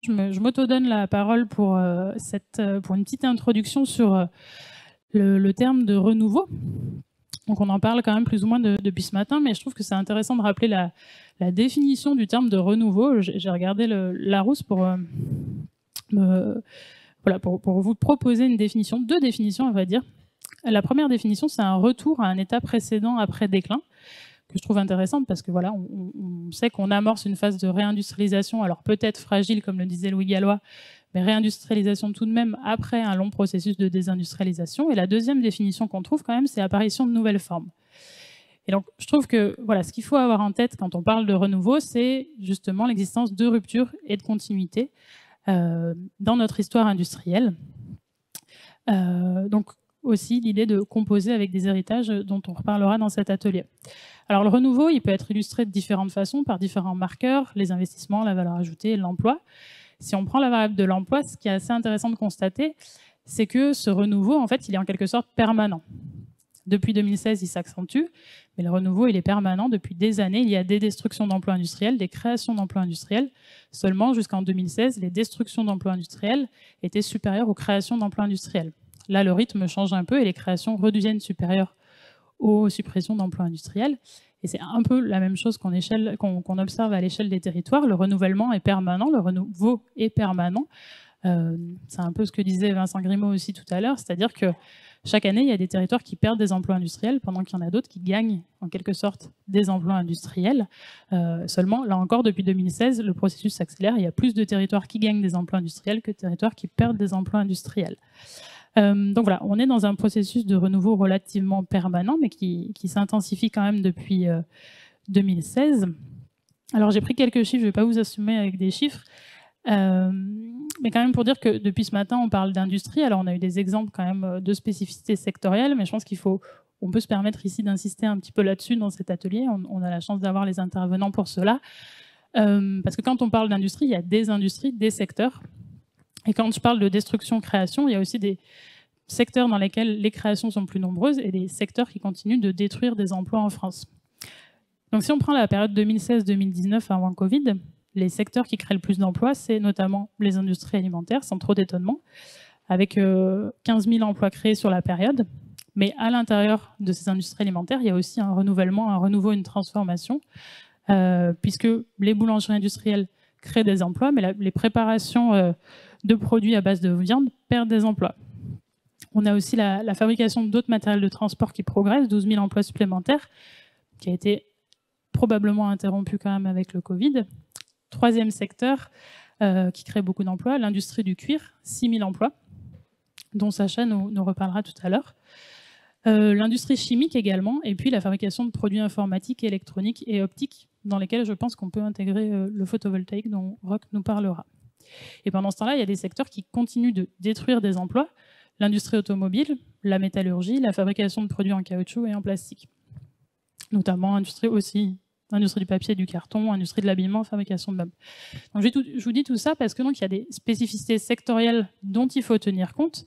Je m'auto-donne la parole pour, pour une petite introduction sur le terme de renouveau. Donc on en parle quand même plus ou moins depuis ce matin, mais je trouve que c'est intéressant de rappeler la définition du terme de renouveau. J'ai regardé Larousse pour, pour vous proposer une définition, deux définitions à vrai dire. La première définition, c'est un retour à un état précédent après déclin, que je trouve intéressante parce que voilà, on sait qu'on amorce une phase de réindustrialisation, alors peut-être fragile comme le disait Louis Gallois, mais réindustrialisation tout de même après un long processus de désindustrialisation. Et la deuxième définition qu'on trouve quand même, c'est apparition de nouvelles formes. Et donc je trouve que voilà, ce qu'il faut avoir en tête quand on parle de renouveau, c'est justement l'existence de ruptures et de continuité dans notre histoire industrielle. Donc aussi l'idée de composer avec des héritages dont on reparlera dans cet atelier. Alors le renouveau, il peut être illustré de différentes façons, par différents marqueurs, les investissements, la valeur ajoutée, l'emploi. Si on prend la variable de l'emploi, ce qui est assez intéressant de constater, c'est que ce renouveau, en fait, il est en quelque sorte permanent. Depuis 2016, il s'accentue, mais le renouveau, il est permanent depuis des années. Il y a des destructions d'emplois industriels, des créations d'emplois industriels. Seulement, jusqu'en 2016, les destructions d'emplois industriels étaient supérieures aux créations d'emplois industriels. Là, le rythme change un peu et les créations redeviennent supérieures aux suppressions d'emplois industriels. Et c'est un peu la même chose qu'on observe à l'échelle des territoires. Le renouvellement est permanent, le renouveau est permanent. C'est un peu ce que disait Vincent Grimaud aussi tout à l'heure, c'est-à-dire que chaque année, il y a des territoires qui perdent des emplois industriels pendant qu'il y en a d'autres qui gagnent en quelque sorte des emplois industriels. Seulement, là encore, depuis 2016, le processus s'accélère. Il y a plus de territoires qui gagnent des emplois industriels que de territoires qui perdent des emplois industriels. Donc voilà, on est dans un processus de renouveau relativement permanent, mais qui s'intensifie quand même depuis 2016. Alors j'ai pris quelques chiffres, je ne vais pas vous assumer avec des chiffres, mais quand même pour dire que depuis ce matin, on parle d'industrie. Alors on a eu des exemples quand même de spécificités sectorielles, mais je pense on peut se permettre ici d'insister un petit peu là-dessus dans cet atelier. On a la chance d'avoir les intervenants pour cela. Parce que quand on parle d'industrie, il y a des industries, des secteurs. Et quand je parle de destruction-création, il y a aussi des secteurs dans lesquels les créations sont plus nombreuses et des secteurs qui continuent de détruire des emplois en France. Donc si on prend la période 2016-2019 avant Covid, les secteurs qui créent le plus d'emplois, c'est notamment les industries alimentaires, sans trop d'étonnement, avec 15 000 emplois créés sur la période. Mais à l'intérieur de ces industries alimentaires, il y a aussi un renouvellement, un renouveau, une transformation, puisque les boulangeries industrielles créent des emplois, mais les préparations de produits à base de viande perdent des emplois. On a aussi la fabrication d'autres matériels de transport qui progresse, 12 000 emplois supplémentaires, qui a été probablement interrompu quand même avec le Covid. Troisième secteur qui crée beaucoup d'emplois, l'industrie du cuir, 6 000 emplois, dont Sacha nous reparlera tout à l'heure. L'industrie chimique également, et puis la fabrication de produits informatiques, électroniques et optiques, dans lesquels je pense qu'on peut intégrer le photovoltaïque dont Roch nous parlera. Et pendant ce temps-là, il y a des secteurs qui continuent de détruire des emplois, l'industrie automobile, la métallurgie, la fabrication de produits en caoutchouc et en plastique. Notamment industrie du papier et du carton, industrie de l'habillement, fabrication de meubles. Donc je vous dis tout ça parce que donc, il y a des spécificités sectorielles dont il faut tenir compte,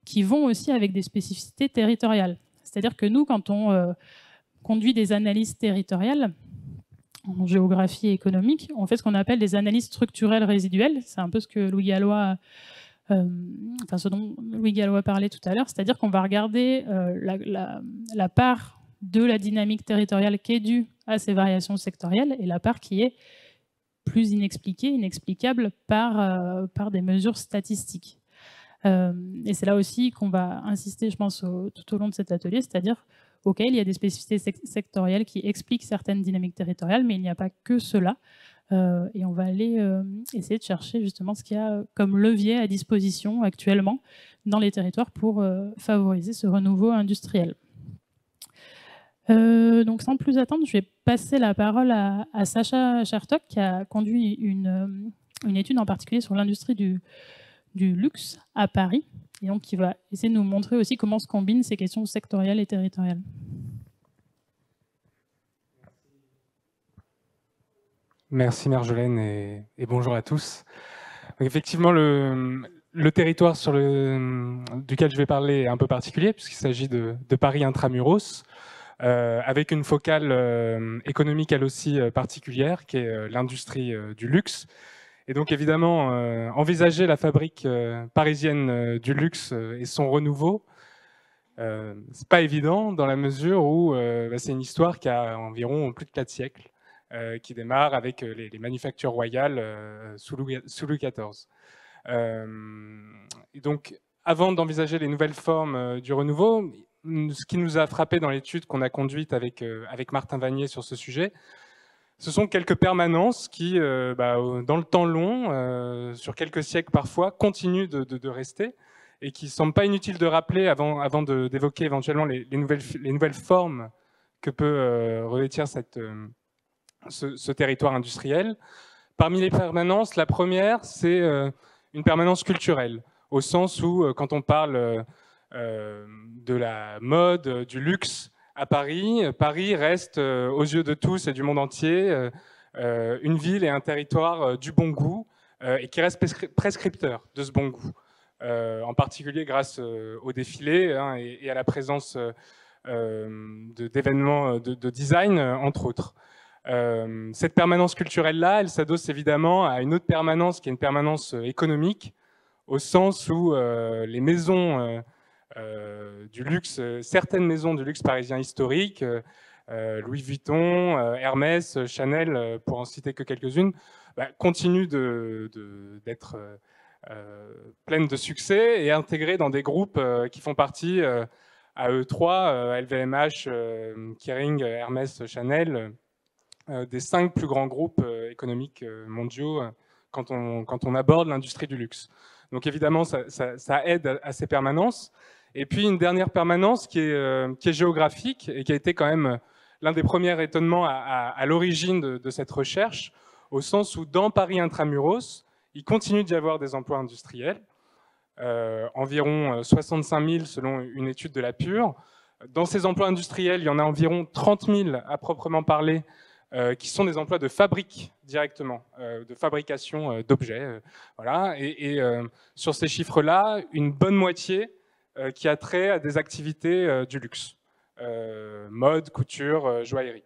qui vont aussi avec des spécificités territoriales. C'est-à-dire que nous, quand on conduit des analyses territoriales, en géographie économique, on fait ce qu'on appelle des analyses structurelles résiduelles. C'est un peu ce que ce dont Louis Gallois parlait tout à l'heure, c'est-à-dire qu'on va regarder la part de la dynamique territoriale qui est due à ces variations sectorielles et la part qui est plus inexplicable par des mesures statistiques. Et c'est là aussi qu'on va insister, je pense, tout au long de cet atelier, c'est-à-dire OK, il y a des spécificités sectorielles qui expliquent certaines dynamiques territoriales, mais il n'y a pas que cela. Et on va aller essayer de chercher justement ce qu'il y a comme levier à disposition actuellement dans les territoires pour favoriser ce renouveau industriel. Donc sans plus attendre, je vais passer la parole à Sacha Chertok, qui a conduit une étude en particulier sur l'industrie du luxe à Paris, et donc qui va essayer de nous montrer aussi comment se combinent ces questions sectorielles et territoriales. Merci Marjolaine et bonjour à tous. Donc effectivement, le territoire duquel je vais parler est un peu particulier puisqu'il s'agit de Paris intramuros, avec une focale économique elle aussi particulière qui est l'industrie du luxe. Et donc évidemment, envisager la fabrique parisienne du luxe et son renouveau, c'est pas évident dans la mesure où c'est une histoire qui a environ plus de 4 siècles, qui démarre avec les manufactures royales sous Louis XIV. Et donc, avant d'envisager les nouvelles formes du renouveau, ce qui nous a frappé dans l'étude qu'on a conduite avec Martin Vanier sur ce sujet, ce sont quelques permanences qui, dans le temps long, sur quelques siècles parfois, continuent de rester et qui ne semblent pas inutiles de rappeler avant d'évoquer éventuellement les nouvelles formes que peut revêtir ce territoire industriel. Parmi les permanences, la première, c'est une permanence culturelle, au sens où, quand on parle de la mode, du luxe à Paris, Paris reste, aux yeux de tous et du monde entier, une ville et un territoire du bon goût, et qui reste prescripteur de ce bon goût, en particulier grâce au défilé hein, et à la présence d'événements de design, entre autres. Cette permanence culturelle-là, elle s'adosse évidemment à une autre permanence qui est une permanence économique, au sens où les maisons du luxe, certaines maisons du luxe parisien historique, Louis Vuitton, Hermès, Chanel, pour en citer que quelques-unes, continuent d'être pleines de succès et intégrées dans des groupes qui font partie à E3, LVMH, Kering, Hermès, Chanel, des 5 plus grands groupes économiques mondiaux quand on aborde l'industrie du luxe. Donc évidemment, ça aide à ces permanences. Et puis une dernière permanence qui est géographique et qui a été quand même l'un des premiers étonnements à l'origine de cette recherche, au sens où dans Paris intramuros, il continue d'y avoir des emplois industriels, environ 65 000 selon une étude de la Pure. Dans ces emplois industriels, il y en a environ 30 000 à proprement parler, qui sont des emplois de fabrique directement, de fabrication d'objets. Voilà. Et sur ces chiffres-là, une bonne moitié qui a trait à des activités du luxe, mode, couture, joaillerie.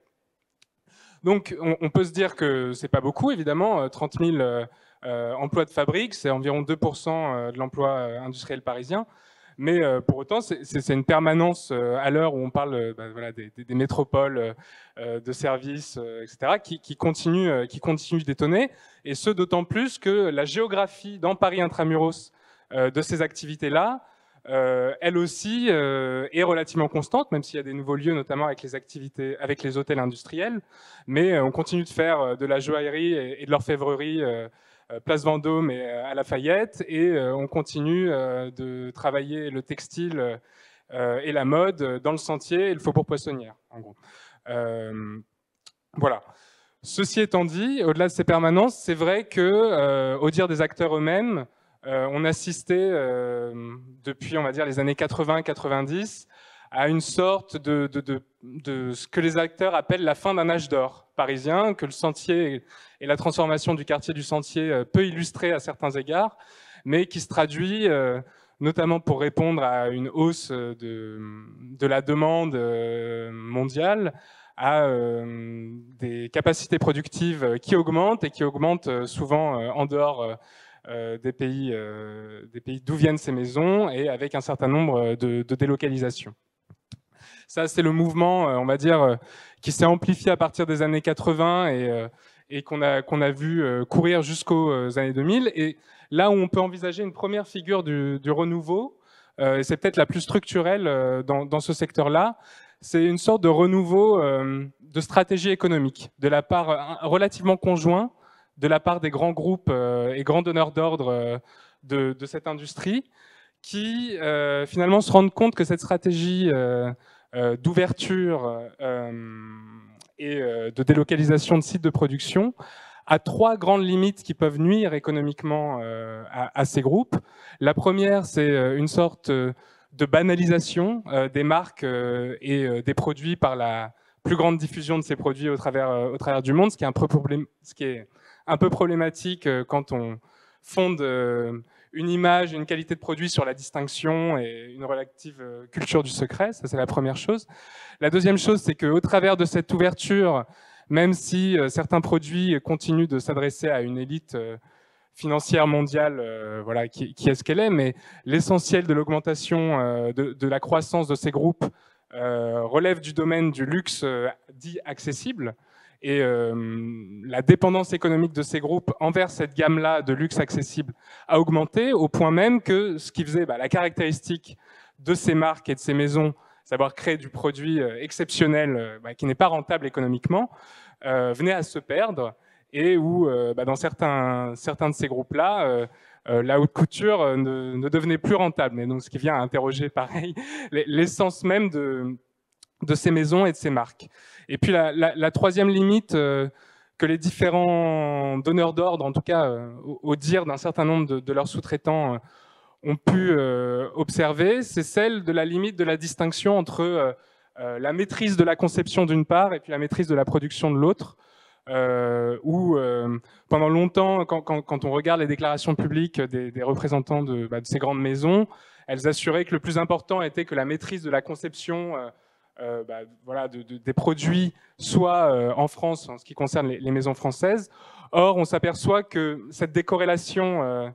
Donc on peut se dire que c'est pas beaucoup, évidemment, 30 000 emplois de fabrique, c'est environ 2% de l'emploi industriel parisien. Mais pour autant, c'est une permanence à l'heure où on parle voilà, des métropoles de services, etc., qui continue d'étonner. Et ce, d'autant plus que la géographie dans Paris intramuros de ces activités-là, elle aussi est relativement constante, même s'il y a des nouveaux lieux, notamment avec les activités, avec les hôtels industriels. Mais on continue de faire de la joaillerie et de l'orfèvrerie Place Vendôme et à Lafayette, et on continue de travailler le textile et la mode dans le Sentier et le Faubourg Poissonnière, en gros. Voilà. Ceci étant dit, au-delà de ces permanences, c'est vrai que, au dire des acteurs eux-mêmes, on assistait depuis, on va dire, les années 80-90 à une sorte de ce que les acteurs appellent la fin d'un âge d'or parisien, que le Sentier et la transformation du quartier du Sentier peut illustrer à certains égards, mais qui se traduit notamment pour répondre à une hausse de la demande mondiale, à des capacités productives qui augmentent et qui augmentent souvent en dehors des pays d'où viennent ces maisons et avec un certain nombre de délocalisations. Ça, c'est le mouvement, on va dire, qui s'est amplifié à partir des années 80 et qu'on a vu courir jusqu'aux années 2000. Et là où on peut envisager une première figure du renouveau, et c'est peut-être la plus structurelle dans ce secteur-là, c'est une sorte de renouveau de stratégie économique, de la part relativement conjoint, de la part des grands groupes et grands donneurs d'ordre de cette industrie, qui finalement se rendent compte que cette stratégie d'ouverture et de délocalisation de sites de production a 3 grandes limites qui peuvent nuire économiquement à ces groupes. La première, c'est une sorte de banalisation des marques et des produits par la plus grande diffusion de ces produits au travers du monde, ce qui est un peu problématique quand on fonde une image, une qualité de produit sur la distinction et une relative culture du secret. Ça, c'est la première chose. La deuxième chose, c'est qu'au travers de cette ouverture, même si certains produits continuent de s'adresser à une élite financière mondiale, voilà, qui est ce qu'elle est, mais l'essentiel de l'augmentation de la croissance de ces groupes relève du domaine du luxe dit accessible. Et la dépendance économique de ces groupes envers cette gamme-là de luxe accessible a augmenté, au point même que ce qui faisait la caractéristique de ces marques et de ces maisons, savoir créer du produit exceptionnel qui n'est pas rentable économiquement, venait à se perdre, et où dans certains de ces groupes-là, la haute couture ne devenait plus rentable. Et donc, ce qui vient à interroger, pareil, l'essence même de ces maisons et de ces marques. Et puis la troisième limite que les différents donneurs d'ordre, en tout cas au dire d'un certain nombre de leurs sous-traitants, ont pu observer, c'est celle de la limite de la distinction entre la maîtrise de la conception d'une part et puis la maîtrise de la production de l'autre. Où pendant longtemps, quand on regarde les déclarations publiques des représentants de ces grandes maisons, elles assuraient que le plus important était que la maîtrise de la conception voilà, des produits soit en France, en ce qui concerne les maisons françaises. Or, on s'aperçoit que cette décorrélation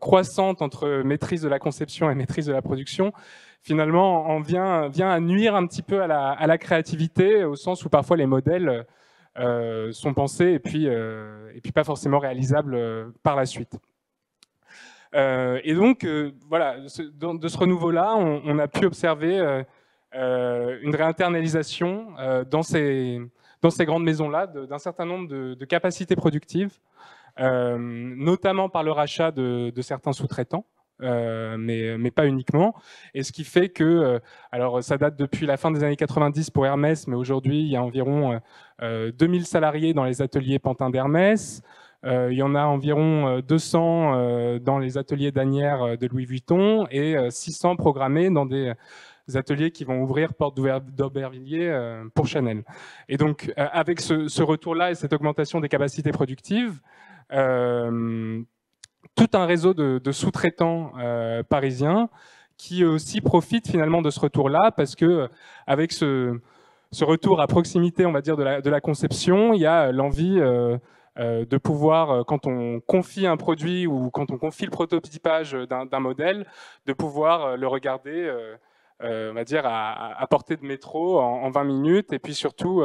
croissante entre maîtrise de la conception et maîtrise de la production, finalement, en vient à nuire un petit peu à la créativité, au sens où parfois les modèles sont pensés et puis pas forcément réalisables par la suite. Et donc, voilà, de ce renouveau-là, on a pu observer une réinternalisation dans ces grandes maisons-là d'un certain nombre de capacités productives, notamment par le rachat de certains sous-traitants, mais pas uniquement. Et ce qui fait que, alors ça date depuis la fin des années 90 pour Hermès, mais aujourd'hui il y a environ 2000 salariés dans les ateliers Pantin d'Hermès. Il y en a environ 200 dans les ateliers d'Anières de Louis Vuitton et 600 programmés dans des ateliers qui vont ouvrir porte d'Aubervilliers pour Chanel. Et donc, avec ce retour-là et cette augmentation des capacités productives, tout un réseau de sous-traitants parisiens qui aussi profitent finalement de ce retour-là, parce que avec ce retour à proximité, on va dire, de la conception, il y a l'envie de pouvoir, quand on confie un produit ou quand on confie le prototypage d'un modèle, de pouvoir le regarder on va dire, à portée de métro en 20 minutes, et puis surtout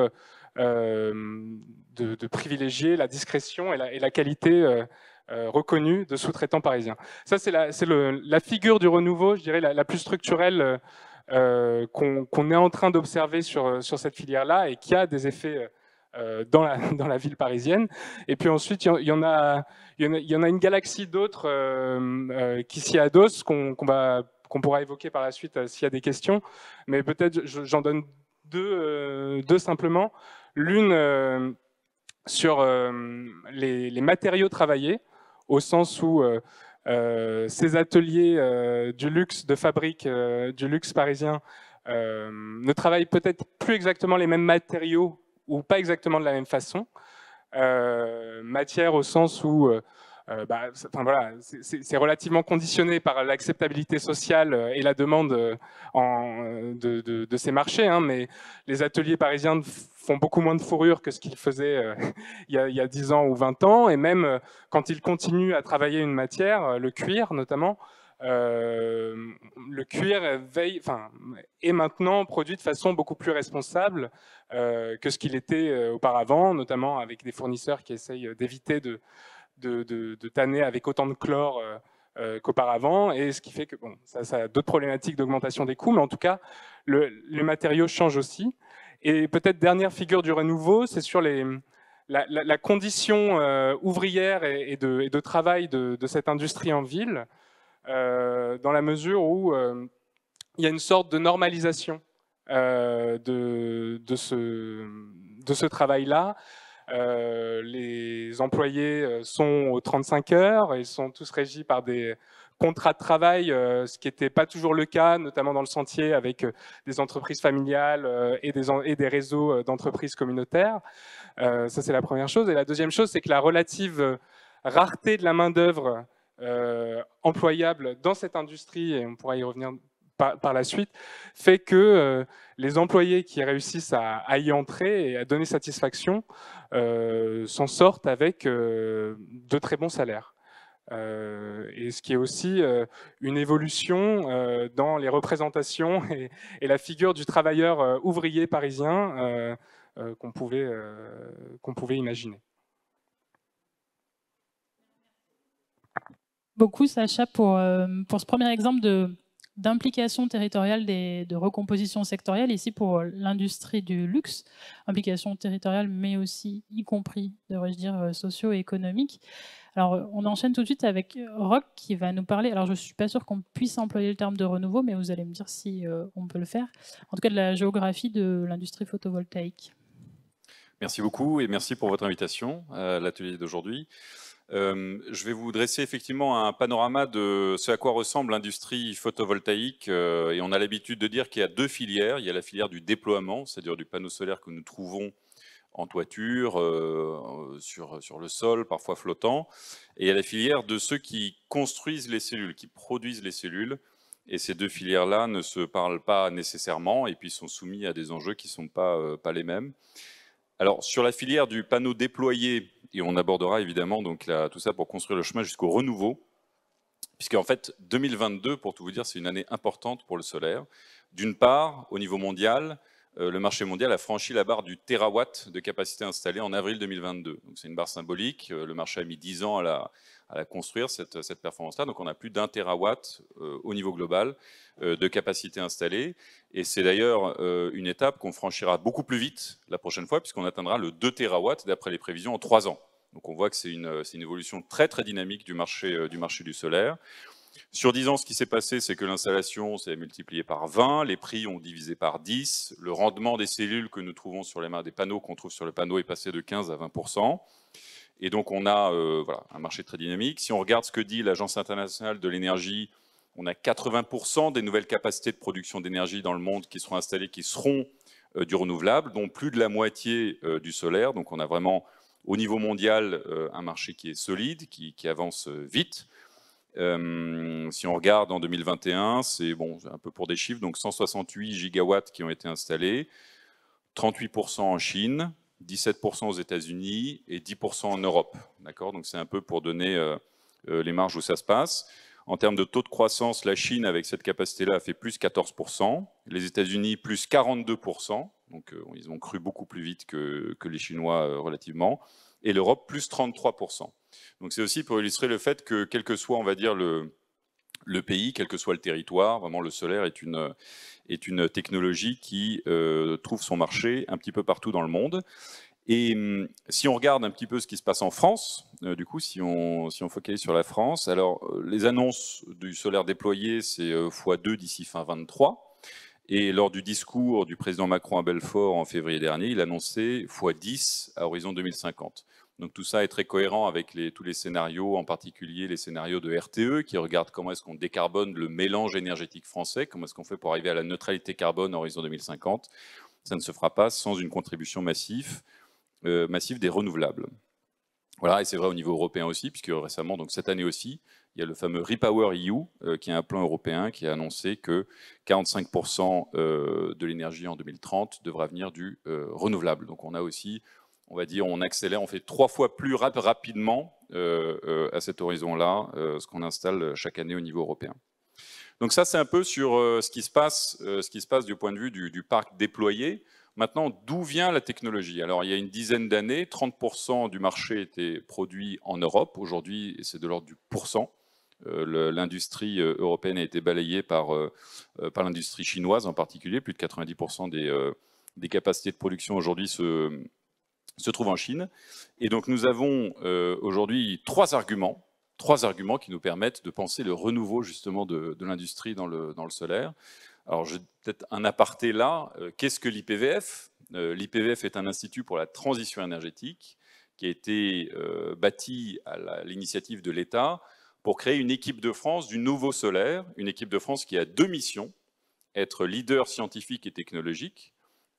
de privilégier la discrétion et la qualité reconnue de sous-traitants parisiens. Ça, c'est la figure du renouveau, je dirais, la plus structurelle qu'on est en train d'observer sur cette filière-là, et qui a des effets dans la ville parisienne. Et puis ensuite, il y en a une galaxie d'autres qui s'y adossent, qu'on pourra évoquer par la suite s'il y a des questions, mais peut-être j'en donne deux simplement. L'une sur les matériaux travaillés, au sens où ces ateliers du luxe, de fabrique du luxe parisien ne travaillent peut-être plus exactement les mêmes matériaux ou pas exactement de la même façon. Matière au sens où voilà, c'est relativement conditionné par l'acceptabilité sociale et la demande de ces marchés, hein, mais les ateliers parisiens font beaucoup moins de fourrure que ce qu'ils faisaient il y a 10 ans ou 20 ans, et même quand ils continuent à travailler une matière, le cuir notamment, le cuir est maintenant produit de façon beaucoup plus responsable que ce qu'il était auparavant, notamment avec des fournisseurs qui essayent d'éviter de tanner avec autant de chlore qu'auparavant, et ce qui fait que ça a d'autres problématiques d'augmentation des coûts, mais en tout cas, les matériaux changent aussi. Et peut-être dernière figure du renouveau, c'est sur la condition ouvrière et de travail de cette industrie en ville, dans la mesure où il y a une sorte de normalisation de ce travail-là. Les employés sont aux 35 heures, ils sont tous régis par des contrats de travail, ce qui n'était pas toujours le cas, notamment dans le sentier, avec des entreprises familiales et des réseaux d'entreprises communautaires. Ça, c'est la première chose. Et la deuxième chose, c'est que la relative rareté de la main-d'œuvre employable dans cette industrie, et on pourra y revenir par la suite, fait que les employés qui réussissent à y entrer et à donner satisfaction s'en sortent avec de très bons salaires. et ce qui est aussi une évolution dans les représentations et la figure du travailleur ouvrier parisien qu'on pouvait imaginer. Beaucoup, Sacha, pour ce premier exemple d'implication territoriale, de recomposition sectorielle, ici pour l'industrie du luxe, implication territoriale, mais aussi, y compris, devrais-je dire, socio-économique. Alors, on enchaîne tout de suite avec Roch qui va nous parler. Alors, je ne suis pas sûre qu'on puisse employer le terme de renouveau, mais vous allez me dire si on peut le faire. En tout cas, de la géographie de l'industrie photovoltaïque. Merci beaucoup et merci pour votre invitation à l'atelier d'aujourd'hui. Je vais vous dresser effectivement un panorama de ce à quoi ressemble l'industrie photovoltaïque. Et on a l'habitude de dire qu'il y a deux filières. Il y a la filière du déploiement, c'est-à-dire du panneau solaire que nous trouvons en toiture, sur le sol, parfois flottant. Et il y a la filière de ceux qui construisent les cellules, qui produisent les cellules. Et ces deux filières-là ne se parlent pas nécessairement et puis sont soumis à des enjeux qui ne sont pas les mêmes. Alors, sur la filière du panneau déployé, et on abordera évidemment donc tout ça pour construire le chemin jusqu'au renouveau, puisqu'en fait, 2022, pour tout vous dire, c'est une année importante pour le solaire. D'une part, au niveau mondial, le marché mondial a franchi la barre du térawatt de capacité installée en avril 2022. Donc c'est une barre symbolique. Le marché a mis 10 ans à la construire, cette performance-là. Donc on a plus d'1 térawatt au niveau global de capacité installée. Et c'est d'ailleurs une étape qu'on franchira beaucoup plus vite la prochaine fois, puisqu'on atteindra le 2 térawatts d'après les prévisions en 3 ans. Donc on voit que c'est une évolution très très dynamique du marché du solaire. Sur 10 ans, ce qui s'est passé, c'est que l'installation s'est multipliée par 20, les prix ont divisé par 10, le rendement des cellules que nous trouvons sur les mains des panneaux qu'on trouve sur le panneau est passé de 15 à 20%. Et donc on a voilà, un marché très dynamique. Si on regarde ce que dit l'Agence internationale de l'énergie, on a 80% des nouvelles capacités de production d'énergie dans le monde qui seront installées, qui seront du renouvelable, dont plus de la moitié du solaire. Donc on a vraiment, au niveau mondial, un marché qui est solide, qui avance vite. Si on regarde en 2021, c'est bon, un peu pour des chiffres, donc 168 gigawatts qui ont été installés, 38% en Chine, 17% aux États-Unis et 10% en Europe. D'accord, donc c'est un peu pour donner les marges où ça se passe. En termes de taux de croissance, la Chine, avec cette capacité-là, a fait plus 14%, les États-Unis plus 42%, donc ils ont cru beaucoup plus vite que les Chinois relativement, et l'Europe plus 33%. Donc c'est aussi pour illustrer le fait que, quel que soit, on va dire, le pays, quel que soit le territoire, vraiment le solaire est une technologie qui trouve son marché un petit peu partout dans le monde. Et si on regarde un petit peu ce qui se passe en France, du coup, si on focalise sur la France, alors les annonces du solaire déployé, c'est x2 d'ici fin 23. Et lors du discours du président Macron à Belfort en février dernier, il annonçait x10 à horizon 2050. Donc tout ça est très cohérent avec tous les scénarios, en particulier les scénarios de RTE, qui regardent comment est-ce qu'on décarbone le mélange énergétique français, comment est-ce qu'on fait pour arriver à la neutralité carbone à horizon 2050. Ça ne se fera pas sans une contribution massive des renouvelables. Voilà, et c'est vrai au niveau européen aussi, puisque récemment, donc cette année aussi, il y a le fameux REPowerEU, qui est un plan européen qui a annoncé que 45% de l'énergie en 2030 devra venir du renouvelable. Donc on a aussi, on va dire, on accélère, on fait 3 fois plus rapidement à cet horizon-là ce qu'on installe chaque année au niveau européen. Donc ça, c'est un peu sur ce qui se passe du point de vue du parc déployé. Maintenant, d'où vient la technologie? Alors, il y a une dizaine d'années, 30% du marché était produit en Europe. Aujourd'hui, c'est de l'ordre du %. L'industrie européenne a été balayée par l'industrie chinoise en particulier. Plus de 90% des capacités de production aujourd'hui se trouvent en Chine. Et donc, nous avons aujourd'hui trois arguments qui nous permettent de penser le renouveau justement de l'industrie dans le solaire. Alors, j'ai peut-être un aparté là. Qu'est-ce que l'IPVF? L'IPVF est un institut pour la transition énergétique qui a été bâti à l'initiative de l'État pour créer une équipe de France du nouveau solaire, une équipe de France qui a deux missions, être leader scientifique et technologique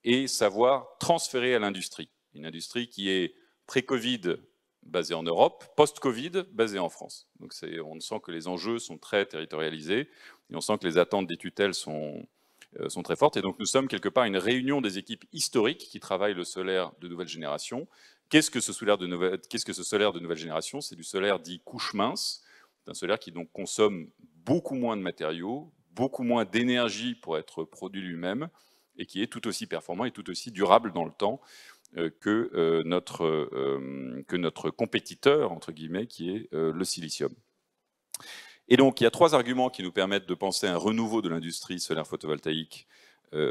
et savoir transférer à l'industrie. Une industrie qui est pré-Covid basée en Europe, post-Covid basée en France. Donc on sent que les enjeux sont très territorialisés et on sent que les attentes des tutelles sont très fortes. Et donc nous sommes quelque part une réunion des équipes historiques qui travaillent le solaire de nouvelle génération. Qu'est-ce que ce solaire de nouvelle génération? C'est du solaire dit couche mince. C'est un solaire qui donc consomme beaucoup moins de matériaux, beaucoup moins d'énergie pour être produit lui-même, et qui est tout aussi performant et tout aussi durable dans le temps que notre compétiteur, entre guillemets, qui est le silicium. Et donc, il y a 3 arguments qui nous permettent de penser à un renouveau de l'industrie solaire photovoltaïque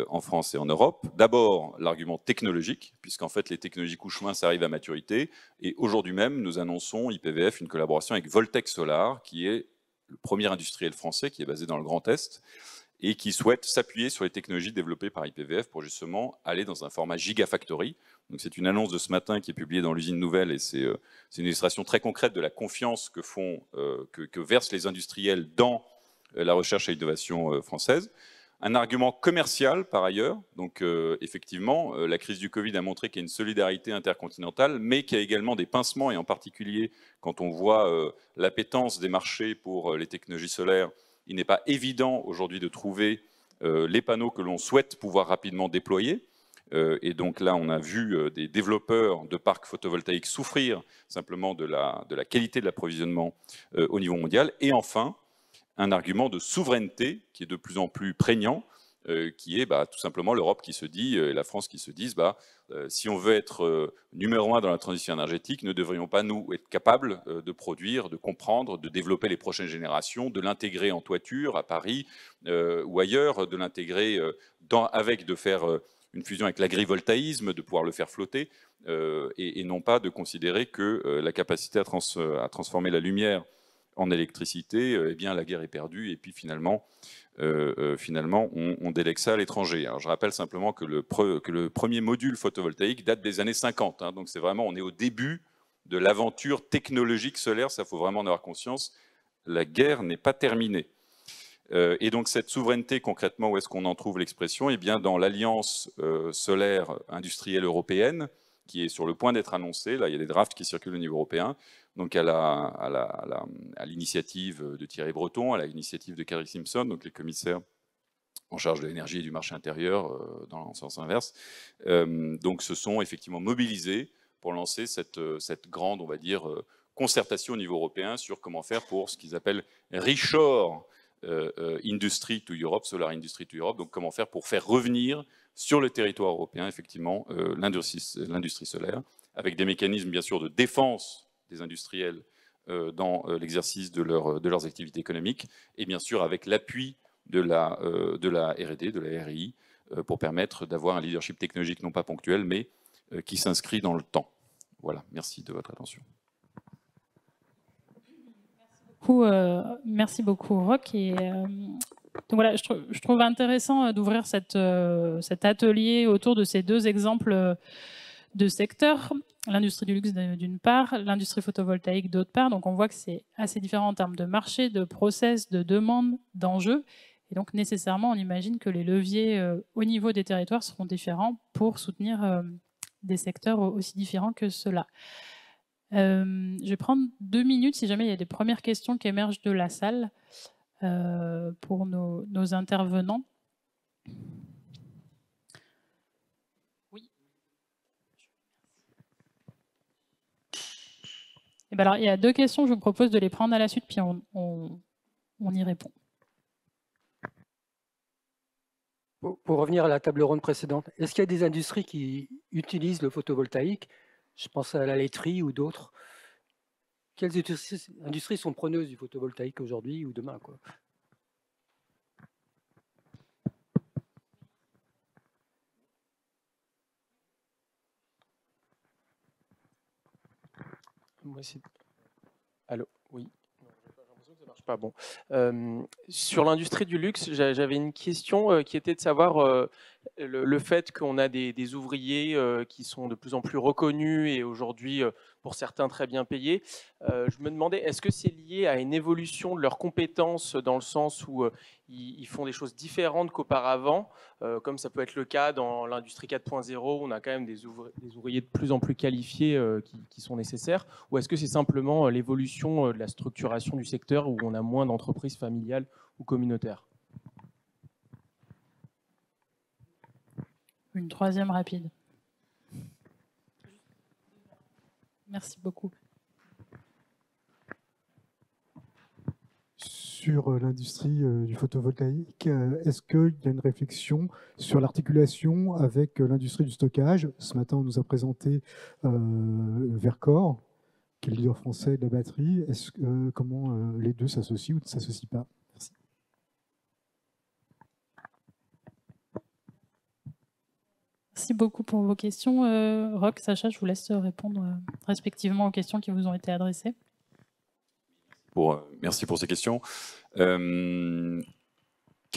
en France et en Europe. D'abord, l'argument technologique, puisqu'en fait, les technologies couche-main, ça arrive à maturité. Et aujourd'hui même, nous annonçons, IPVF, une collaboration avec Voltec Solar, qui est le premier industriel français, qui est basé dans le Grand Est, et qui souhaite s'appuyer sur les technologies développées par IPVF pour justement aller dans un format Gigafactory. Donc c'est une annonce de ce matin qui est publiée dans l'usine Nouvelle, et c'est une illustration très concrète de la confiance que versent les industriels dans la recherche et l'innovation française. Un argument commercial par ailleurs, donc effectivement, la crise du Covid a montré qu'il y a une solidarité intercontinentale, mais qu'il y a également des pincements, et en particulier quand on voit l'appétence des marchés pour les technologies solaires, il n'est pas évident aujourd'hui de trouver les panneaux que l'on souhaite pouvoir rapidement déployer. Et donc là, on a vu des développeurs de parcs photovoltaïques souffrir simplement de la qualité de l'approvisionnement au niveau mondial. Et enfin, un argument de souveraineté qui est de plus en plus prégnant, qui est tout simplement l'Europe qui se dit, et la France qui se disent, si on veut être numéro 1 dans la transition énergétique, ne devrions pas nous être capables de produire, de comprendre, de développer les prochaines générations, de l'intégrer en toiture à Paris ou ailleurs, de l'intégrer de faire une fusion avec l'agrivoltaïsme, de pouvoir le faire flotter, et non pas de considérer que la capacité à transformer la lumière en électricité, eh bien la guerre est perdue, et puis finalement on délègue ça à l'étranger. Alors je rappelle simplement que le premier module photovoltaïque date des années 50, hein, donc c'est vraiment, on est au début de l'aventure technologique solaire, ça faut vraiment en avoir conscience, la guerre n'est pas terminée. Et donc cette souveraineté, concrètement, où est-ce qu'on en trouve l'expression? Eh bien dans l'Alliance solaire industrielle européenne, qui est sur le point d'être annoncée. Là, il y a des drafts qui circulent au niveau européen. Donc à l'initiative de Thierry Breton, à l'initiative de Kadri Simpson, donc les commissaires en charge de l'énergie et du marché intérieur dans le sens inverse, donc se sont effectivement mobilisés pour lancer cette grande, on va dire, concertation au niveau européen sur comment faire pour ce qu'ils appellent Reshore Industry to Europe, Solar Industry to Europe, donc comment faire pour faire revenir sur le territoire européen, effectivement, l'industrie solaire, avec des mécanismes, bien sûr, de défense des industriels dans l'exercice de leurs activités économiques, et bien sûr avec l'appui de la R&D, de la RI, pour permettre d'avoir un leadership technologique non pas ponctuel, mais qui s'inscrit dans le temps. Voilà, merci de votre attention. Merci beaucoup, Roch. Et, donc voilà, je trouve intéressant d'ouvrir cet atelier autour de ces 2 exemples de secteurs, l'industrie du luxe d'une part, l'industrie photovoltaïque d'autre part. Donc on voit que c'est assez différent en termes de marché, de process, de demande, d'enjeux. Et donc nécessairement, on imagine que les leviers au niveau des territoires seront différents pour soutenir des secteurs aussi différents que ceux-là. Je vais prendre 2 minutes si jamais il y a des premières questions qui émergent de la salle pour nos intervenants. Oui. Et ben alors, il y a 2 questions, je vous propose de les prendre à la suite, puis on y répond. Pour revenir à la table ronde précédente, est-ce qu'il y a des industries qui utilisent le photovoltaïque? Je pense à la laiterie ou d'autres. Quelles industries sont preneuses du photovoltaïque aujourd'hui ou demain, quoi? Allô, oui. J'ai l'impression que ça marche pas. Bon. Sur l'industrie du luxe, j'avais une question qui était de savoir le fait qu'on a des ouvriers qui sont de plus en plus reconnus et aujourd'hui, pour certains, très bien payés. Je me demandais, est-ce que c'est lié à une évolution de leurs compétences dans le sens où ils font des choses différentes qu'auparavant, comme ça peut être le cas dans l'industrie 4.0, où on a quand même des ouvriers de plus en plus qualifiés qui sont nécessaires, ou est-ce que c'est simplement l'évolution de la structuration du secteur où on a moins d'entreprises familiales ou communautaires? Une 3e rapide. Merci beaucoup. sur l'industrie du photovoltaïque. Est-ce qu'il y a une réflexion sur l'articulation avec l'industrie du stockage? Ce matin, on nous a présenté Verkor, qui est le leader français de la batterie. Comment les deux s'associent ou ne s'associent pas? Merci. Merci beaucoup pour vos questions. Roch, Sacha, je vous laisse répondre respectivement aux questions qui vous ont été adressées. Merci pour ces questions. Quelles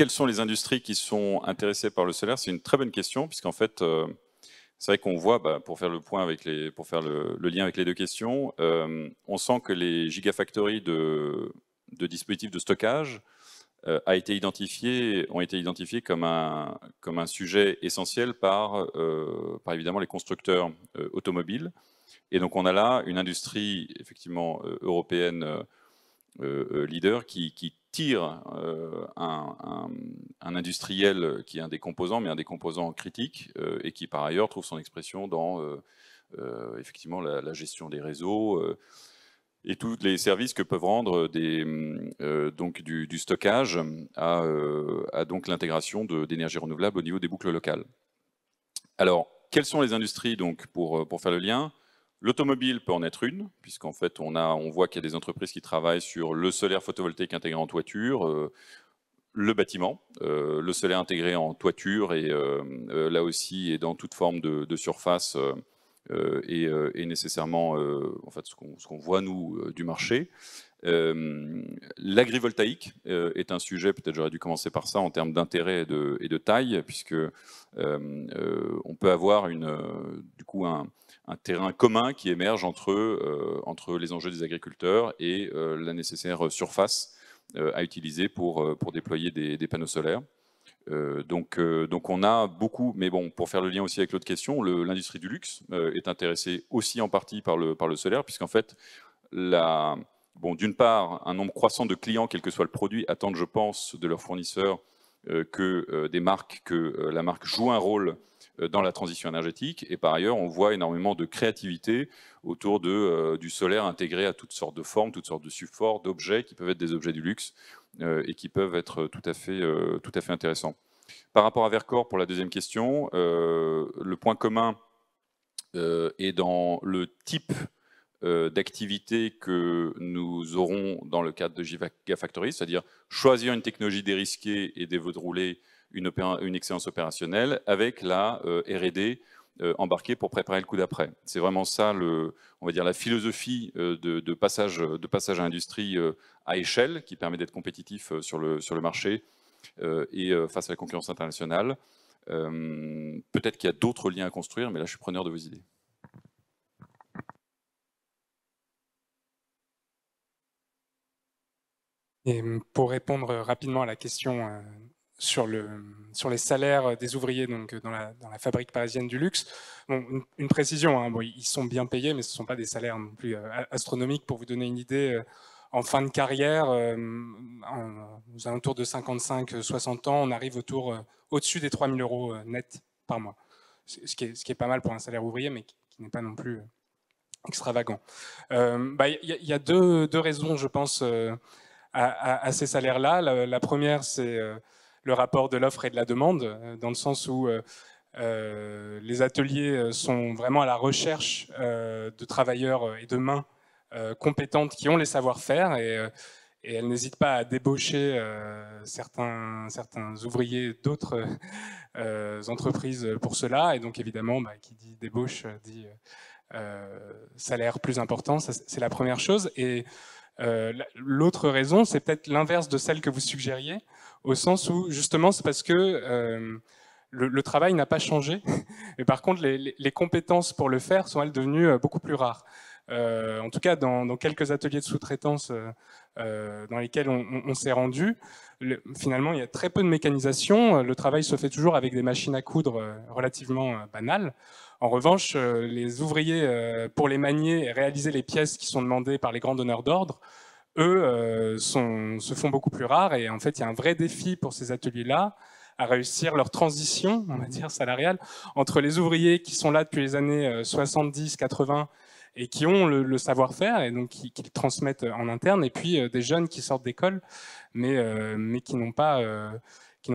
sont les industries qui sont intéressées par le solaire? C'est une très bonne question, puisqu'en fait, c'est vrai qu'on voit, pour faire le point pour faire le lien avec les deux questions, on sent que les gigafactories de dispositifs de stockage ont été identifiés comme un sujet essentiel par évidemment les constructeurs automobiles. Et donc on a là une industrie effectivement européenne leader qui tire un industriel qui est un des composants, mais un des composants critiques, et qui par ailleurs trouve son expression dans effectivement la gestion des réseaux et tous les services que peuvent rendre donc du stockage à donc l'intégration d'énergie renouvelable au niveau des boucles locales. Alors, quelles sont les industries donc pour faire le lien? L'automobile peut en être une, puisqu'en fait on voit qu'il y a des entreprises qui travaillent sur le solaire photovoltaïque intégré en toiture, le bâtiment, le solaire intégré en toiture et là aussi et dans toute forme de surface et nécessairement en fait ce qu'on voit nous du marché. L'agrivoltaïque est un sujet, peut-être j'aurais dû commencer par ça en termes d'intérêt et de taille, puisque on peut avoir du coup un terrain commun qui émerge entre les enjeux des agriculteurs et la nécessaire surface à utiliser pour déployer des panneaux solaires. Donc on a beaucoup, mais bon, pour faire le lien aussi avec l'autre question, l'industrie du luxe est intéressée aussi en partie par le solaire, puisqu'en fait, d'une part, un nombre croissant de clients, quel que soit le produit, attendent, je pense, de leurs fournisseurs que la marque joue un rôle dans la transition énergétique, et par ailleurs, on voit énormément de créativité autour du solaire intégré à toutes sortes de formes, toutes sortes de supports, d'objets, qui peuvent être des objets du luxe, et qui peuvent être tout à fait intéressants. Par rapport à Verkor, pour la deuxième question, le point commun est dans le type d'activité que nous aurons dans le cadre de Gigafactory, c'est-à-dire choisir une technologie dérisquée et dérouler une excellence opérationnelle avec la R&D embarquée pour préparer le coup d'après. C'est vraiment ça, on va dire, la philosophie de passage à l'industrie à échelle qui permet d'être compétitif sur le marché et face à la concurrence internationale. Peut-être qu'il y a d'autres liens à construire, mais là je suis preneur de vos idées. Et pour répondre rapidement à la question sur les salaires des ouvriers donc, dans la fabrique parisienne du luxe, bon, une précision, hein, bon, ils sont bien payés, mais ce ne sont pas des salaires non plus astronomiques. Pour vous donner une idée, en fin de carrière, aux alentours de 55-60 ans, on arrive au-dessus des 3 000 € net par mois, ce qui est pas mal pour un salaire ouvrier, mais qui n'est pas non plus extravagant. Y a deux raisons, je pense, à ces salaires-là. La première, c'est le rapport de l'offre et de la demande, dans le sens où les ateliers sont vraiment à la recherche de travailleurs et de mains compétentes qui ont les savoir-faire et elles n'hésitent pas à débaucher certains ouvriers d'autres entreprises pour cela. Et donc évidemment, qui dit débauche dit salaire plus important, c'est la première chose. Et l'autre raison, c'est peut-être l'inverse de celle que vous suggériez, au sens où justement c'est parce que le travail n'a pas changé, mais par contre les compétences pour le faire sont elles devenues beaucoup plus rares. En tout cas, dans quelques ateliers de sous-traitance dans lesquels on s'est rendu, finalement il y a très peu de mécanisation, le travail se fait toujours avec des machines à coudre relativement banales. En revanche, les ouvriers, pour les manier et réaliser les pièces qui sont demandées par les grands donneurs d'ordre, eux, se font beaucoup plus rares. Et en fait, il y a un vrai défi pour ces ateliers-là à réussir leur transition, on va dire, salariale, entre les ouvriers qui sont là depuis les années 70-80 et qui ont le savoir-faire et donc qui le transmettent en interne, et puis des jeunes qui sortent d'école mais qui n'ont pas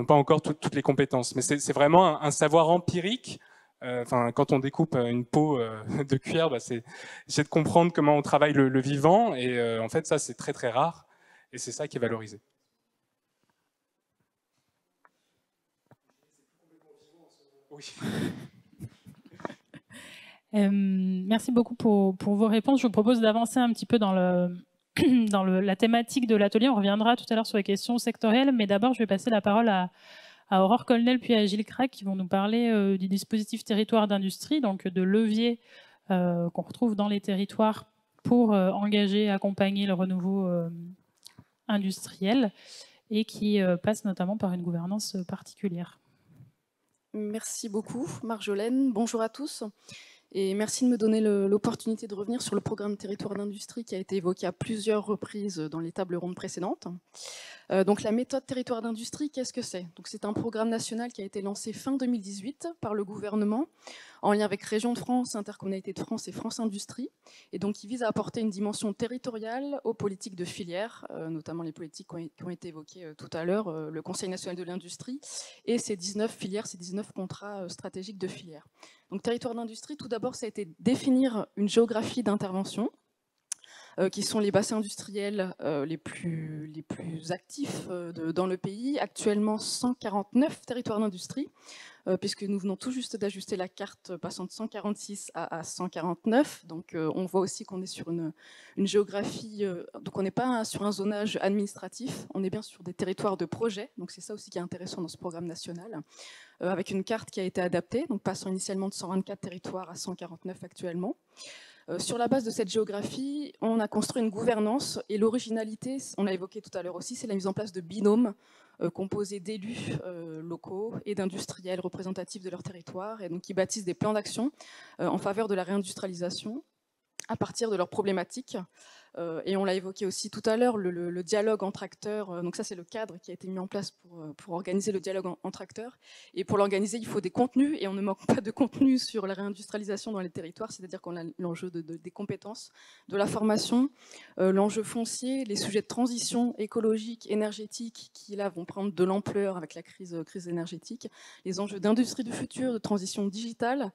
encore toutes les compétences. Mais c'est vraiment un savoir empirique. Quand on découpe une peau de cuir, c'est essayer de comprendre comment on travaille le vivant, et en fait ça c'est très très rare, et c'est ça qui est valorisé. Oui. Merci beaucoup pour vos réponses. Je vous propose d'avancer un petit peu dans la thématique de l'atelier. On reviendra tout à l'heure sur les questions sectorielles, mais d'abord je vais passer la parole à Aurore Colnel puis à Gilles Crac qui vont nous parler du dispositif territoire d'industrie, donc de leviers qu'on retrouve dans les territoires pour engager, accompagner le renouveau industriel, et qui passe notamment par une gouvernance particulière. Merci beaucoup Marjolaine, bonjour à tous et merci de me donner l'opportunité de revenir sur le programme territoire d'industrie qui a été évoqué à plusieurs reprises dans les tables rondes précédentes. Donc la méthode territoire d'industrie, qu'est-ce que c'est? Donc c'est un programme national qui a été lancé fin 2018 par le gouvernement en lien avec Région de France, Intercommunalité de France et France Industrie, et donc qui vise à apporter une dimension territoriale aux politiques de filière, notamment les politiques qui ont été évoquées tout à l'heure, le Conseil national de l'industrie et ces 19 filières, ces 19 contrats stratégiques de filière. Donc territoire d'industrie, tout d'abord, ça a été définir une géographie d'intervention, qui sont les bassins industriels les plus actifs dans le pays. Actuellement, 149 territoires d'industrie, puisque nous venons tout juste d'ajuster la carte passant de 146 à 149. Donc on voit aussi qu'on est sur une géographie, donc on n'est pas sur un zonage administratif, on est bien sur des territoires de projet. Donc c'est ça aussi qui est intéressant dans ce programme national, avec une carte qui a été adaptée, donc passant initialement de 124 territoires à 149 actuellement. Sur la base de cette géographie, on a construit une gouvernance, et l'originalité, on l'a évoqué tout à l'heure aussi, c'est la mise en place de binômes composés d'élus locaux et d'industriels représentatifs de leur territoire, et donc qui bâtissent des plans d'action en faveur de la réindustrialisation à partir de leurs problématiques. Et on l'a évoqué aussi tout à l'heure, le dialogue entre acteurs. Donc ça, c'est le cadre qui a été mis en place pour organiser le dialogue entre acteurs. Et pour l'organiser, il faut des contenus, et on ne manque pas de contenus sur la réindustrialisation dans les territoires, c'est-à-dire qu'on a l'enjeu des compétences, de la formation, l'enjeu foncier, les sujets de transition écologique, énergétique, qui là vont prendre de l'ampleur avec la crise énergétique, les enjeux d'industrie du futur, de transition digitale,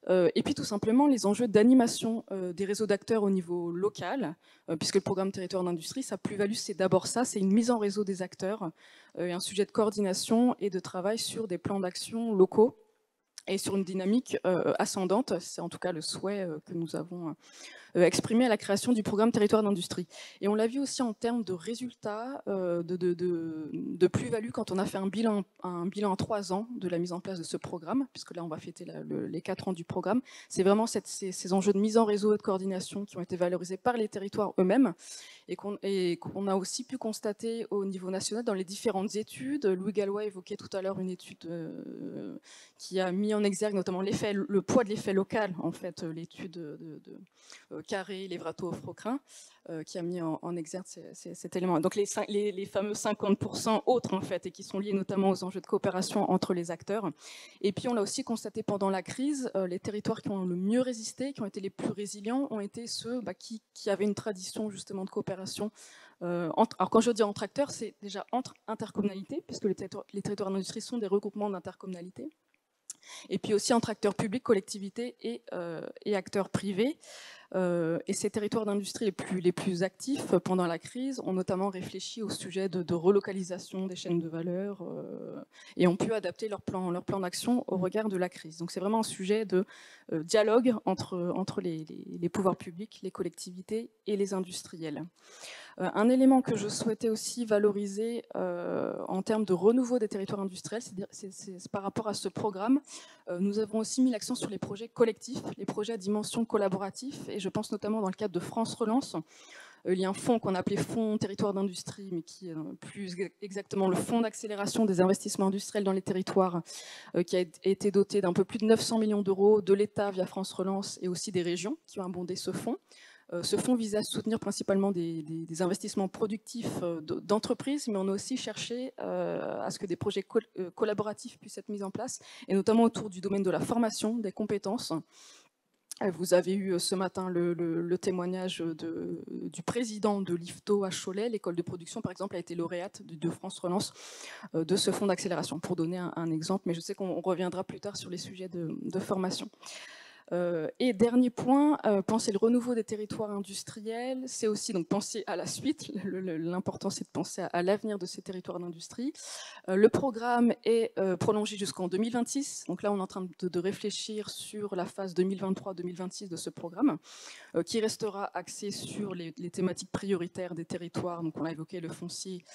et puis tout simplement les enjeux d'animation des réseaux d'acteurs au niveau local, puisque le programme territoire d'industrie, sa plus-value, c'est d'abord ça, c'est une mise en réseau des acteurs, et un sujet de coordination et de travail sur des plans d'action locaux et sur une dynamique ascendante. C'est en tout cas le souhait que nous avons exprimé à la création du programme territoire d'industrie. Et on l'a vu aussi en termes de résultats, de plus-value, quand on a fait un bilan à 3 ans de la mise en place de ce programme, puisque là on va fêter les 4 ans du programme. C'est vraiment ces enjeux de mise en réseau et de coordination qui ont été valorisés par les territoires eux-mêmes, et qu'on a aussi pu constater au niveau national dans les différentes études. Louis Gallois évoquait tout à l'heure une étude qui a mis en exergue notamment le poids de l'effet local, en fait, l'étude de Carré, Levrato, Frocrin, qui a mis en exergue cet élément. Donc les fameux 50% autres, en fait, et qui sont liés notamment aux enjeux de coopération entre les acteurs. Et puis on l'a aussi constaté pendant la crise, les territoires qui ont le mieux résisté, qui ont été les plus résilients, ont été ceux qui avaient une tradition justement de coopération. Alors quand je dis entre acteurs, c'est déjà entre intercommunalités, puisque les territoires d'industrie sont des regroupements d'intercommunalités. Et puis aussi entre acteurs publics, collectivités et acteurs privés. Et ces territoires d'industrie les plus actifs pendant la crise ont notamment réfléchi au sujet de relocalisation des chaînes de valeur et ont pu adapter leur plan d'action au regard de la crise. Donc c'est vraiment un sujet de dialogue entre les pouvoirs publics, les collectivités et les industriels. Un élément que je souhaitais aussi valoriser en termes de renouveau des territoires industriels, c'est par rapport à ce programme, nous avons aussi mis l'accent sur les projets collectifs, les projets à dimension collaborative, et je pense notamment dans le cadre de France Relance. Il y a un fonds qu'on appelait Fonds Territoire d'Industrie, mais qui est plus exactement le Fonds d'accélération des investissements industriels dans les territoires, qui a été doté d'un peu plus de 900 millions d'euros de l'État via France Relance et aussi des régions qui ont abondé ce fonds. Ce fonds visait à soutenir principalement des investissements productifs d'entreprises, mais on a aussi cherché à ce que des projets collaboratifs puissent être mis en place, et notamment autour du domaine de la formation, des compétences, Vous avez eu ce matin le témoignage du président de l'IFTO à Cholet. L'école de production, par exemple, a été lauréate de France Relance de ce fonds d'accélération, pour donner un exemple. Mais je sais qu'on reviendra plus tard sur les sujets de formation. Et dernier point, penser le renouveau des territoires industriels, c'est aussi donc penser à la suite. L'important, c'est de penser à l'avenir de ces territoires d'industrie. Le programme est prolongé jusqu'en 2026. Donc là, on est en train de réfléchir sur la phase 2023-2026 de ce programme, qui restera axé sur les thématiques prioritaires des territoires. Donc on a évoqué le foncier,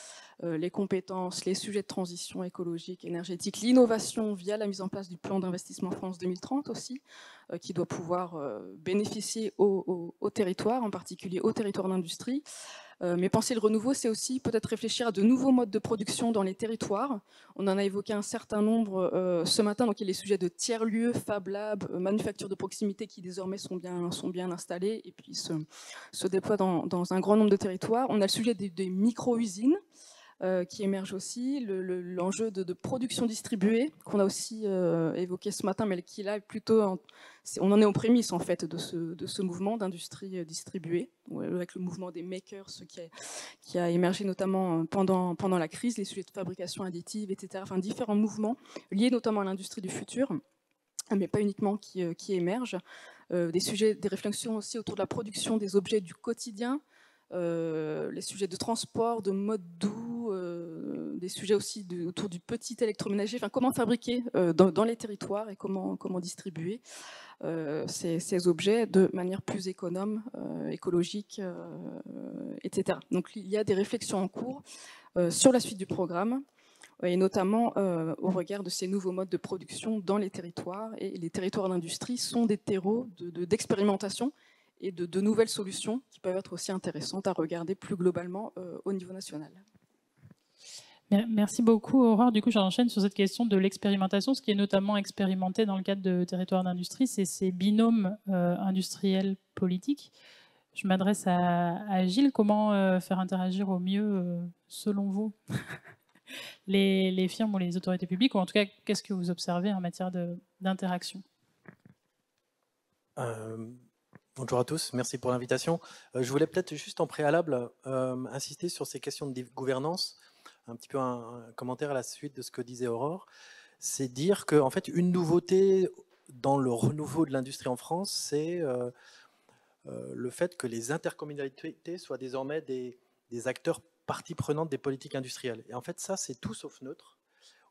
les compétences, les sujets de transition écologique, énergétique, l'innovation via la mise en place du plan d'investissement France 2030 aussi, qui doit pouvoir bénéficier aux territoires, en particulier aux territoires d'industrie. Mais penser le renouveau, c'est aussi peut-être réfléchir à de nouveaux modes de production dans les territoires. On en a évoqué un certain nombre ce matin, donc il y a les sujets de tiers-lieux, Fab Lab, manufactures de proximité qui désormais sont bien installées et puis se déploient dans un grand nombre de territoires. On a le sujet des micro-usines, qui émerge aussi, l'enjeu de production distribuée, qu'on a aussi évoqué ce matin, mais qui là, plutôt, on en est aux prémices en fait de ce mouvement d'industrie distribuée, avec le mouvement des makers, qui a émergé notamment pendant la crise, les sujets de fabrication additive, etc. Enfin, différents mouvements liés notamment à l'industrie du futur, mais pas uniquement, qui émergent. Des réflexions aussi autour de la production des objets du quotidien, les sujets de transport, de mode doux, des sujets aussi autour du petit électroménager, enfin, comment fabriquer dans les territoires et comment distribuer ces objets de manière plus économe, écologique, etc. Donc il y a des réflexions en cours sur la suite du programme, et notamment au regard de ces nouveaux modes de production dans les territoires. Et les territoires d'industrie sont des terreaux d'expérimentation et de nouvelles solutions qui peuvent être aussi intéressantes à regarder plus globalement au niveau national. Merci beaucoup, Aurore. Du coup, j'enchaîne sur cette question de l'expérimentation. Ce qui est notamment expérimenté dans le cadre de territoires d'industrie, c'est ces binômes industriels politiques. Je m'adresse à Gilles. Comment faire interagir au mieux, selon vous, les firmes ou les autorités publiques, ou en tout cas, qu'est-ce que vous observez en matière d'interaction? Bonjour à tous, merci pour l'invitation. Je voulais peut-être juste en préalable insister sur ces questions de gouvernance, un petit peu un commentaire à la suite de ce que disait Aurore. C'est dire qu'en fait, une nouveauté dans le renouveau de l'industrie en France, c'est le fait que les intercommunalités soient désormais des acteurs partie prenante des politiques industrielles. Et en fait, ça, c'est tout sauf neutre,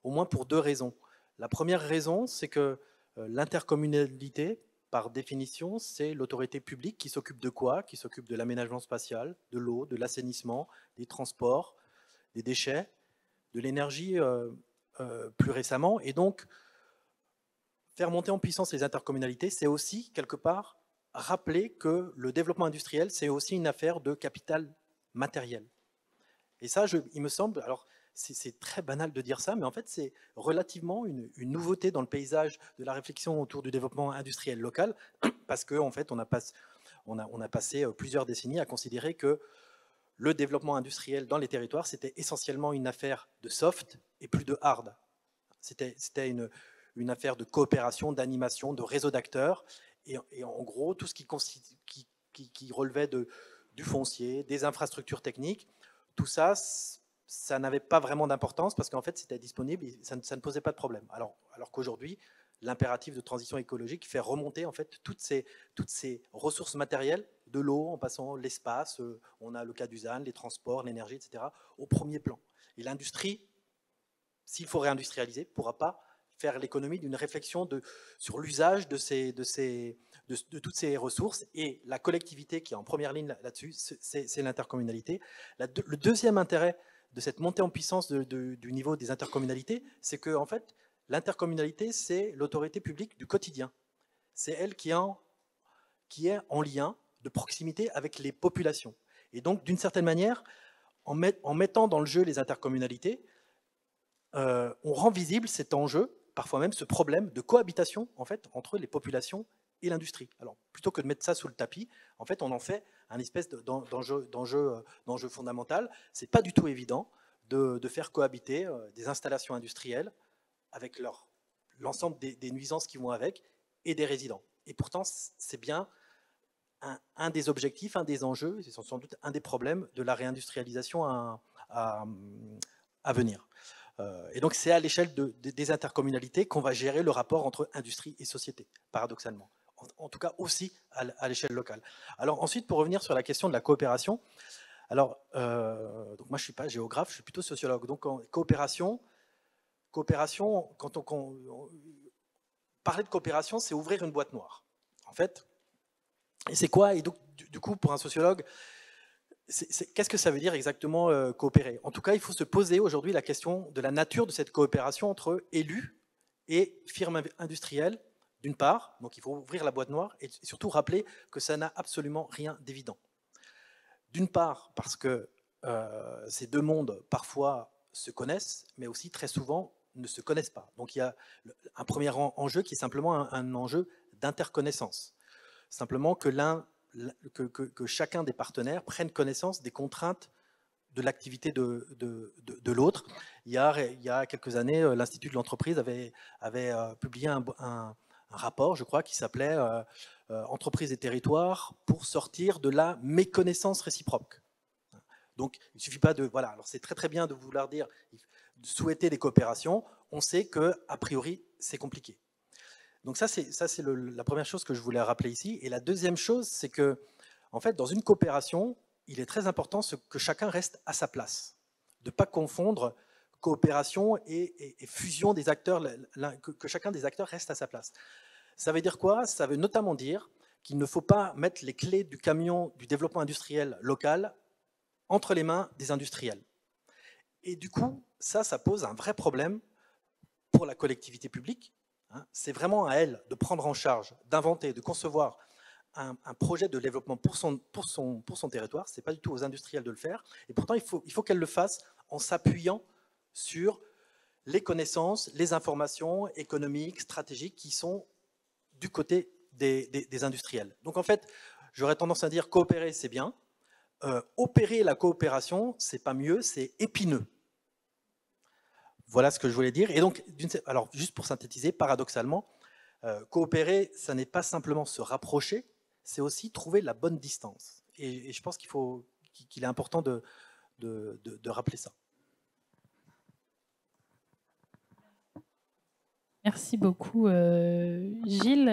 au moins pour deux raisons. La première raison, c'est que l'intercommunalité, par définition, c'est l'autorité publique qui s'occupe de quoi? Qui s'occupe de l'aménagement spatial, de l'eau, de l'assainissement, des transports, des déchets, de l'énergie plus récemment. Et donc, faire monter en puissance les intercommunalités, c'est aussi, quelque part, rappeler que le développement industriel, c'est aussi une affaire de capital matériel. Et ça, il me semble, alors c'est très banal de dire ça, mais en fait, c'est relativement une nouveauté dans le paysage de la réflexion autour du développement industriel local, parce qu'en fait, on a passé plusieurs décennies à considérer que le développement industriel dans les territoires, c'était essentiellement une affaire de soft et plus de hard. C'était une affaire de coopération, d'animation, de réseau d'acteurs, et en gros, tout ce qui relevait du foncier, des infrastructures techniques, tout ça, ça n'avait pas vraiment d'importance parce qu'en fait, c'était disponible et ça ne posait pas de problème. Alors qu'aujourd'hui, l'impératif de transition écologique fait remonter en fait toutes ces ressources matérielles, de l'eau en passant l'espace, on a le cas du ZAN, les transports, l'énergie, etc., au premier plan. Et l'industrie, s'il faut réindustrialiser, ne pourra pas faire l'économie d'une réflexion sur l'usage de toutes ces ressources, et la collectivité qui est en première ligne là-dessus, c'est l'intercommunalité. Le deuxième intérêt de cette montée en puissance du niveau des intercommunalités, c'est que en fait, l'intercommunalité, c'est l'autorité publique du quotidien. C'est elle qui est en lien de proximité avec les populations. Et donc, d'une certaine manière, en mettant dans le jeu les intercommunalités, on rend visible cet enjeu, parfois même ce problème de cohabitation en fait, entre les populations et l'industrie. Alors, plutôt que de mettre ça sous le tapis, en fait, on en fait un espèce d'enjeu fondamental. C'est pas du tout évident de faire cohabiter des installations industrielles avec l'ensemble des nuisances qui vont avec et des résidents. Et pourtant, c'est bien un des objectifs, un des enjeux, c'est sans doute un des problèmes de la réindustrialisation à venir. Et donc, c'est à l'échelle des intercommunalités qu'on va gérer le rapport entre industrie et société, paradoxalement. En tout cas, aussi à l'échelle locale. Alors ensuite, pour revenir sur la question de la coopération, alors, donc moi, je ne suis pas géographe, je suis plutôt sociologue. Donc, coopération, quand on parler de coopération, c'est ouvrir une boîte noire. En fait, et c'est quoi? Et donc, du coup, pour un sociologue, qu'est-ce que ça veut dire exactement coopérer? En tout cas, il faut se poser aujourd'hui la question de la nature de cette coopération entre élus et firmes industrielles, d'une part. Donc, il faut ouvrir la boîte noire et surtout rappeler que ça n'a absolument rien d'évident. D'une part, parce que ces deux mondes, parfois, se connaissent, mais aussi, très souvent, ne se connaissent pas. Donc, il y a un premier enjeu qui est simplement un enjeu d'interconnaissance. Simplement que chacun des partenaires prenne connaissance des contraintes de l'activité de l'autre. Il y a quelques années, l'Institut de l'entreprise avait publié un rapport, je crois, qui s'appelait Entreprises et territoires pour sortir de la méconnaissance réciproque. Donc, il ne suffit pas de... Voilà, alors c'est très très bien de vouloir dire, de souhaiter des coopérations, on sait qu'a priori, c'est compliqué. Donc ça, c'est la première chose que je voulais rappeler ici. Et la deuxième chose, c'est que, en fait, dans une coopération, il est très important que chacun reste à sa place. De ne pas confondre coopération et fusion des acteurs, que chacun des acteurs reste à sa place. Ça veut dire quoi? Ça veut notamment dire qu'il ne faut pas mettre les clés du camion du développement industriel local entre les mains des industriels. Et du coup, ça pose un vrai problème pour la collectivité publique. C'est vraiment à elle de prendre en charge, d'inventer, de concevoir un projet de développement pour son territoire. Ce n'est pas du tout aux industriels de le faire. Et pourtant, il faut qu'elle le fasse en s'appuyant sur les connaissances, les informations économiques, stratégiques qui sont du côté des industriels. Donc en fait, j'aurais tendance à dire coopérer, c'est bien. Opérer la coopération, c'est pas mieux, c'est épineux. Voilà ce que je voulais dire. Et donc, alors juste pour synthétiser, paradoxalement, coopérer, ça n'est pas simplement se rapprocher, c'est aussi trouver la bonne distance. Et je pense qu'il est important de rappeler ça. Merci beaucoup, Gilles,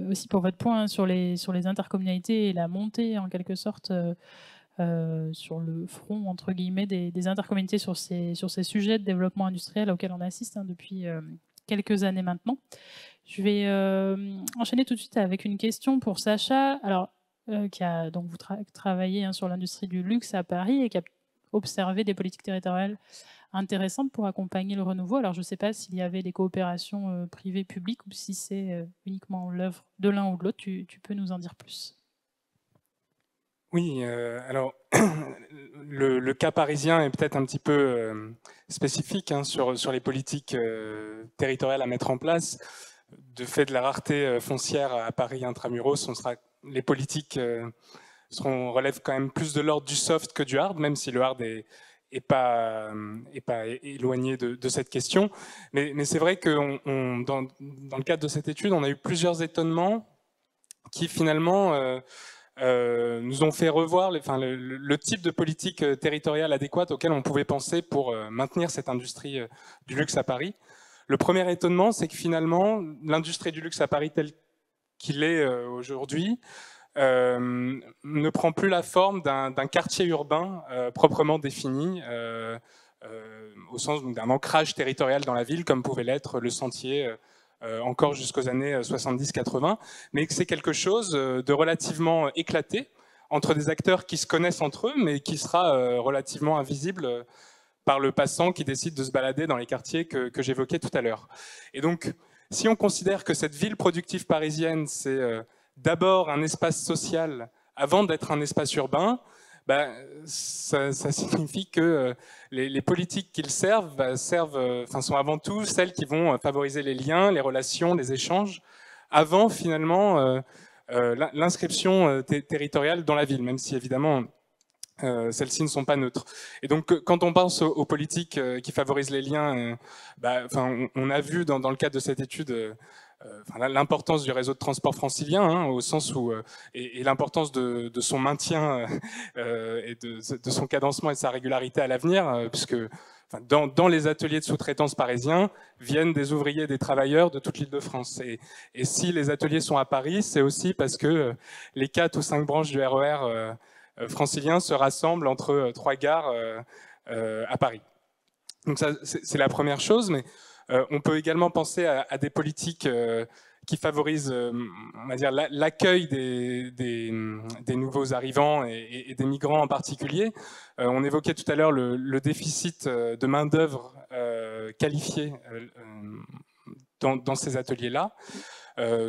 aussi pour votre point sur les intercommunalités et la montée, en quelque sorte, sur le front, entre guillemets, des intercommunalités sur ces sujets de développement industriel auxquels on assiste depuis quelques années maintenant. Je vais enchaîner tout de suite avec une question pour Sacha, alors, qui a donc vous travaillez sur l'industrie du luxe à Paris et qui a observé des politiques territoriales intéressantes pour accompagner le renouveau. Alors, je ne sais pas s'il y avait des coopérations privées-publiques ou si c'est uniquement l'œuvre de l'un ou de l'autre. Tu peux nous en dire plus? Oui, alors le cas parisien est peut-être un petit peu spécifique sur les politiques territoriales à mettre en place. De fait de la rareté foncière à Paris intramuros, les politiques relèvent quand même plus de l'ordre du soft que du hard, même si le hard est pas éloigné de cette question. Mais c'est vrai que dans le cadre de cette étude, on a eu plusieurs étonnements qui finalement nous ont fait revoir le type de politique territoriale adéquate auquel on pouvait penser pour maintenir cette industrie du luxe à Paris. Le premier étonnement, c'est que finalement, l'industrie du luxe à Paris telle qu'il est aujourd'hui ne prend plus la forme d'un quartier urbain proprement défini, au sens d'un ancrage territorial dans la ville, comme pouvait l'être le Sentier encore jusqu'aux années 70-80, mais que c'est quelque chose de relativement éclaté entre des acteurs qui se connaissent entre eux, mais qui sera relativement invisible par le passant qui décide de se balader dans les quartiers que j'évoquais tout à l'heure. Et donc, si on considère que cette ville productive parisienne, c'est d'abord un espace social avant d'être un espace urbain, ça signifie que les politiques qu'ils servent sont avant tout celles qui vont favoriser les liens, les relations, les échanges, avant finalement l'inscription territoriale dans la ville, même si évidemment celles-ci ne sont pas neutres. Et donc, quand on pense aux politiques qui favorisent les liens, on a vu dans le cadre de cette étude l'importance du réseau de transport francilien, hein, au sens où et l'importance de son maintien et de son cadencement et de sa régularité à l'avenir, puisque dans les ateliers de sous-traitance parisiens viennent des ouvriers, des travailleurs de toute l'Île-de-France. Et si les ateliers sont à Paris, c'est aussi parce que les 4 ou 5 branches du RER francilien se rassemblent entre 3 gares à Paris. Donc ça, c'est la première chose, mais on peut également penser à des politiques qui favorisent, on va dire, l'accueil des nouveaux arrivants et des migrants en particulier. On évoquait tout à l'heure le déficit de main-d'œuvre qualifiée dans ces ateliers-là.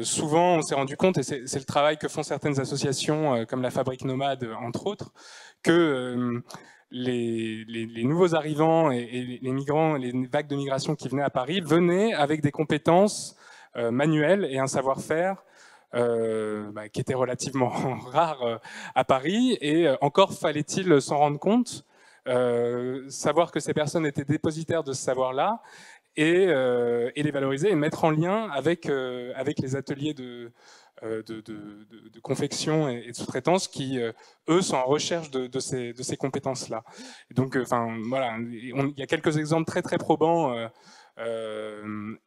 Souvent, on s'est rendu compte, et c'est le travail que font certaines associations comme la Fabrique Nomade, entre autres, que les nouveaux arrivants et les migrants, les vagues de migration qui venaient à Paris, venaient avec des compétences manuelles et un savoir-faire qui était relativement rare à Paris. Et encore fallait-il s'en rendre compte, savoir que ces personnes étaient dépositaires de ce savoir-là et les valoriser et mettre en lien avec les ateliers de confection et de sous-traitance qui, eux, sont en recherche de ces compétences-là. Donc, voilà, il y a quelques exemples très, très probants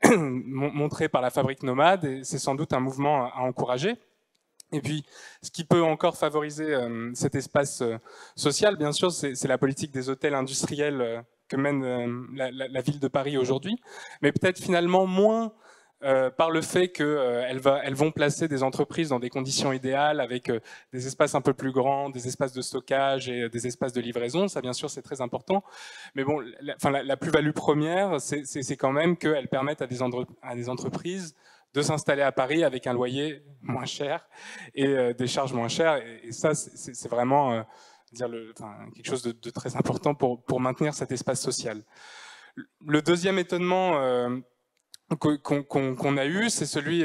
montrés par la Fabrique Nomade, et c'est sans doute un mouvement à encourager. Et puis, ce qui peut encore favoriser cet espace social, bien sûr, c'est la politique des hôtels industriels que mène la ville de Paris aujourd'hui, mais peut-être finalement moins par le fait qu'elles vont placer des entreprises dans des conditions idéales, avec des espaces un peu plus grands, des espaces de stockage et des espaces de livraison. Ça, bien sûr, c'est très important. Mais bon, la plus-value première, c'est quand même qu'elles permettent à des entreprises de s'installer à Paris avec un loyer moins cher et des charges moins chères. Et ça, c'est vraiment quelque chose de très important pour maintenir cet espace social. Le deuxième étonnement qu'on a eu, c'est celui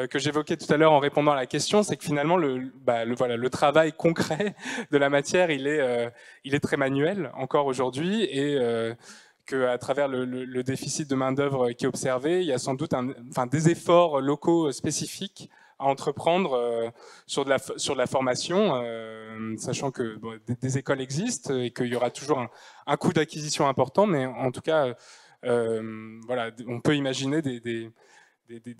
que j'évoquais tout à l'heure en répondant à la question, c'est que finalement le travail concret de la matière, il est très manuel encore aujourd'hui, et qu'à travers le déficit de main-d'œuvre qui est observé, il y a sans doute des efforts locaux spécifiques à entreprendre sur de la formation, sachant que des écoles existent et qu'il y aura toujours un coût d'acquisition important, mais en tout cas, voilà, on peut imaginer des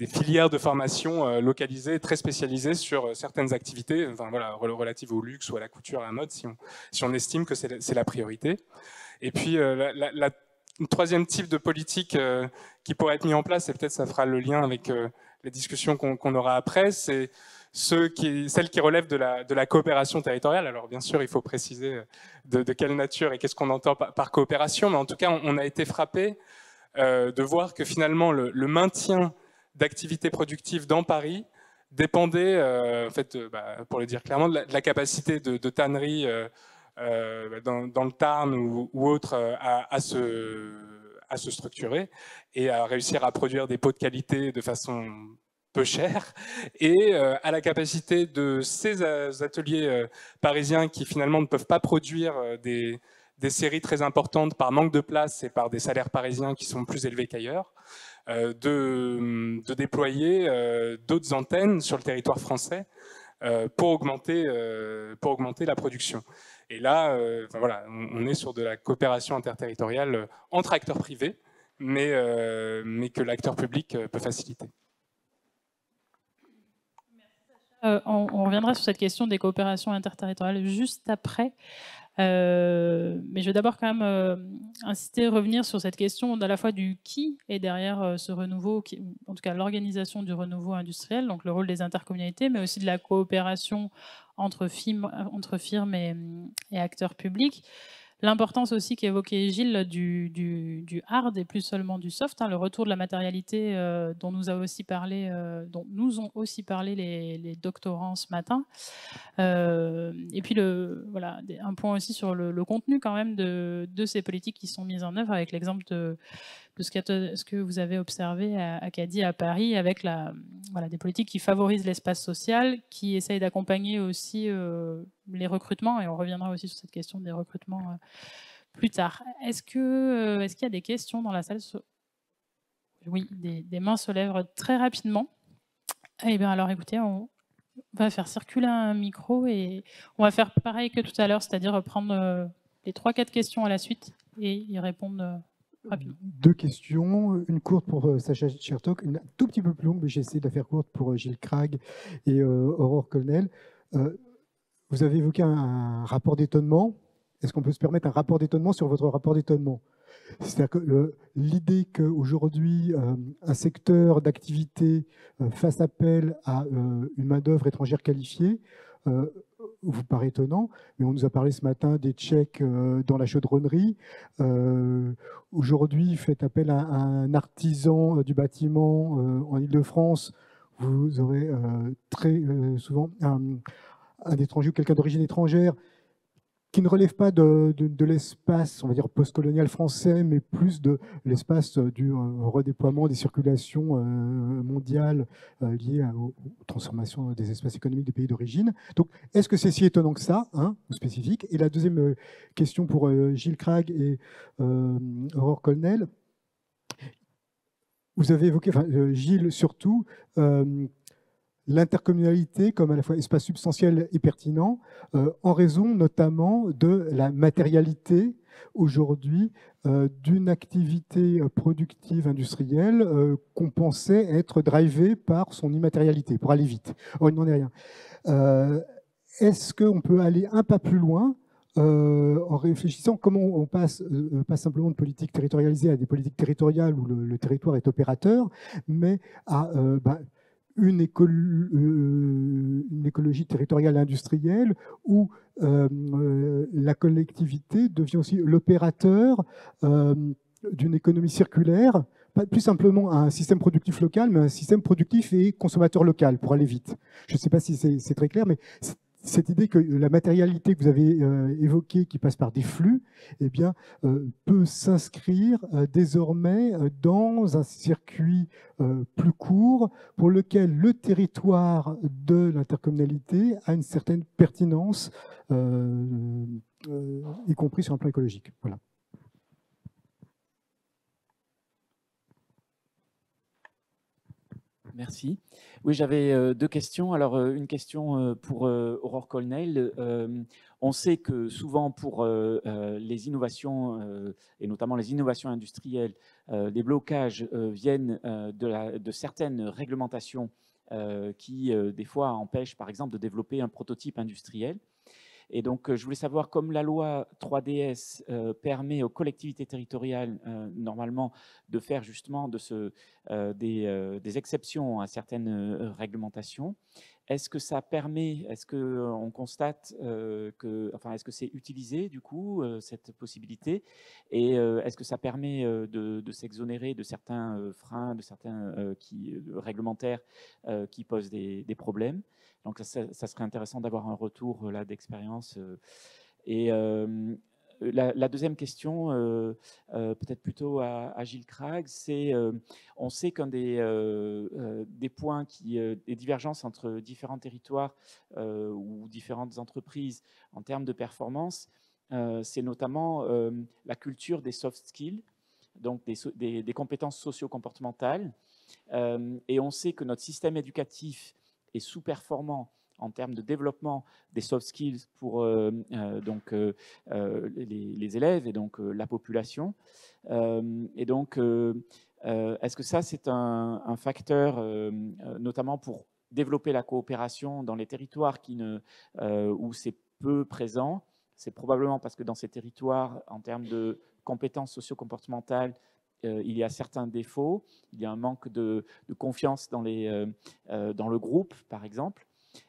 filières de formation localisées, très spécialisées sur certaines activités, relatives au luxe ou à la couture, à la mode, si on estime que c'est la priorité. Et puis, le troisième type de politique qui pourrait être mis en place, et peut-être ça fera le lien avec les discussions qu'on aura après, c'est celles qui relèvent de la coopération territoriale. Alors bien sûr, il faut préciser de quelle nature et qu'est-ce qu'on entend par coopération, mais en tout cas, on a été frappé de voir que finalement, le maintien d'activités productives dans Paris dépendait, en fait, pour le dire clairement, de la capacité de tanneries dans le Tarn ou autre à se structurer et à réussir à produire des pots de qualité de façon peu chère, et à la capacité de ces ateliers parisiens qui finalement ne peuvent pas produire des séries très importantes par manque de place et par des salaires parisiens qui sont plus élevés qu'ailleurs, de déployer d'autres antennes sur le territoire français pour augmenter la production. Et là, voilà, on est sur de la coopération interterritoriale entre acteurs privés, mais que l'acteur public peut faciliter. On reviendra sur cette question des coopérations interterritoriales juste après. Mais je vais d'abord quand même insister, revenir sur cette question à la fois du qui est derrière ce renouveau, en tout cas l'organisation du renouveau industriel, donc le rôle des intercommunalités, mais aussi de la coopération entre firmes et acteurs publics. L'importance aussi qu'évoquait Gilles du hard et plus seulement du soft, le retour de la matérialité dont nous ont aussi parlé les doctorants ce matin. Et puis un point aussi sur le contenu quand même de ces politiques qui sont mises en œuvre, avec l'exemple de ce que vous avez observé à Caddy, à Paris, avec des politiques qui favorisent l'espace social, qui essayent d'accompagner aussi les recrutements, et on reviendra aussi sur cette question des recrutements plus tard. Est-ce qu'il y a des questions dans la salle? Oui, des mains se lèvent très rapidement. Eh bien, alors écoutez, on va faire circuler un micro et on va faire pareil que tout à l'heure, c'est-à-dire prendre les 3-4 questions à la suite et y répondre rapidement. 2 questions, une courte pour Sacha Chertok, une tout petit peu plus longue, mais j'ai essayé de la faire courte pour Gilles Krag et Aurore Colnel. Vous avez évoqué un rapport d'étonnement. Est-ce qu'on peut se permettre un rapport d'étonnement sur votre rapport d'étonnement? C'est-à-dire que l'idée qu'aujourd'hui, un secteur d'activité fasse appel à une main-d'œuvre étrangère qualifiée vous paraît étonnant, mais on nous a parlé ce matin des Tchèques dans la chaudronnerie. Aujourd'hui, faites appel à un artisan du bâtiment en Île-de-France, vous aurez très souvent un étranger ou quelqu'un d'origine étrangère qui ne relève pas de l'espace, on va dire, postcolonial français, mais plus de l'espace du redéploiement des circulations mondiales liées aux transformations des espaces économiques des pays d'origine. Donc, est-ce que c'est si étonnant que ça, hein, ou spécifique? Et la deuxième question pour Gilles Krag et Aurore Colnel. Vous avez évoqué, enfin, Gilles surtout, l'intercommunalité comme à la fois espace substantiel et pertinent, en raison notamment de la matérialité aujourd'hui d'une activité productive industrielle qu'on pensait être drivée par son immatérialité, pour aller vite. Or, il n'en est rien. Est-ce qu'on peut aller un pas plus loin en réfléchissant comment on passe pas simplement de politiques territorialisées à des politiques territoriales où le territoire est opérateur, mais à une écologie territoriale industrielle où la collectivité devient aussi l'opérateur d'une économie circulaire, pas plus simplement un système productif local, mais un système productif et consommateur local, pour aller vite. Je ne sais pas si c'est très clair, mais cette idée que la matérialité que vous avez évoquée, qui passe par des flux, eh bien, peut s'inscrire désormais dans un circuit plus court pour lequel le territoire de l'intercommunalité a une certaine pertinence, y compris sur un plan écologique. Voilà. Merci. Oui, j'avais 2 questions. Alors, une question pour Aurore Colnel. On sait que souvent pour les innovations, et notamment les innovations industrielles, les blocages viennent de certaines réglementations qui, des fois, empêchent, par exemple, de développer un prototype industriel. Et donc, je voulais savoir, comme la loi 3DS permet aux collectivités territoriales, normalement, de faire justement des exceptions à certaines réglementations, est-ce que ça permet, est-ce qu'on constate est-ce que c'est utilisé, du coup, cette possibilité? Et est-ce que ça permet de s'exonérer de certains freins, de certains réglementaires qui posent des problèmes? Donc, ça serait intéressant d'avoir un retour là d'expérience. Et la deuxième question, peut-être plutôt à Gilles Krag, c'est on sait qu'un des points, des divergences entre différents territoires ou différentes entreprises en termes de performance, c'est notamment la culture des soft skills, donc des compétences socio-comportementales. Et on sait que notre système éducatif est sous-performant en termes de développement des soft skills pour les élèves et donc la population. Et donc, est-ce que ça, c'est un facteur, notamment pour développer la coopération dans les territoires où c'est peu présent? C'est probablement parce que dans ces territoires, en termes de compétences socio-comportementales, il y a certains défauts, il y a un manque de confiance dans le groupe, par exemple.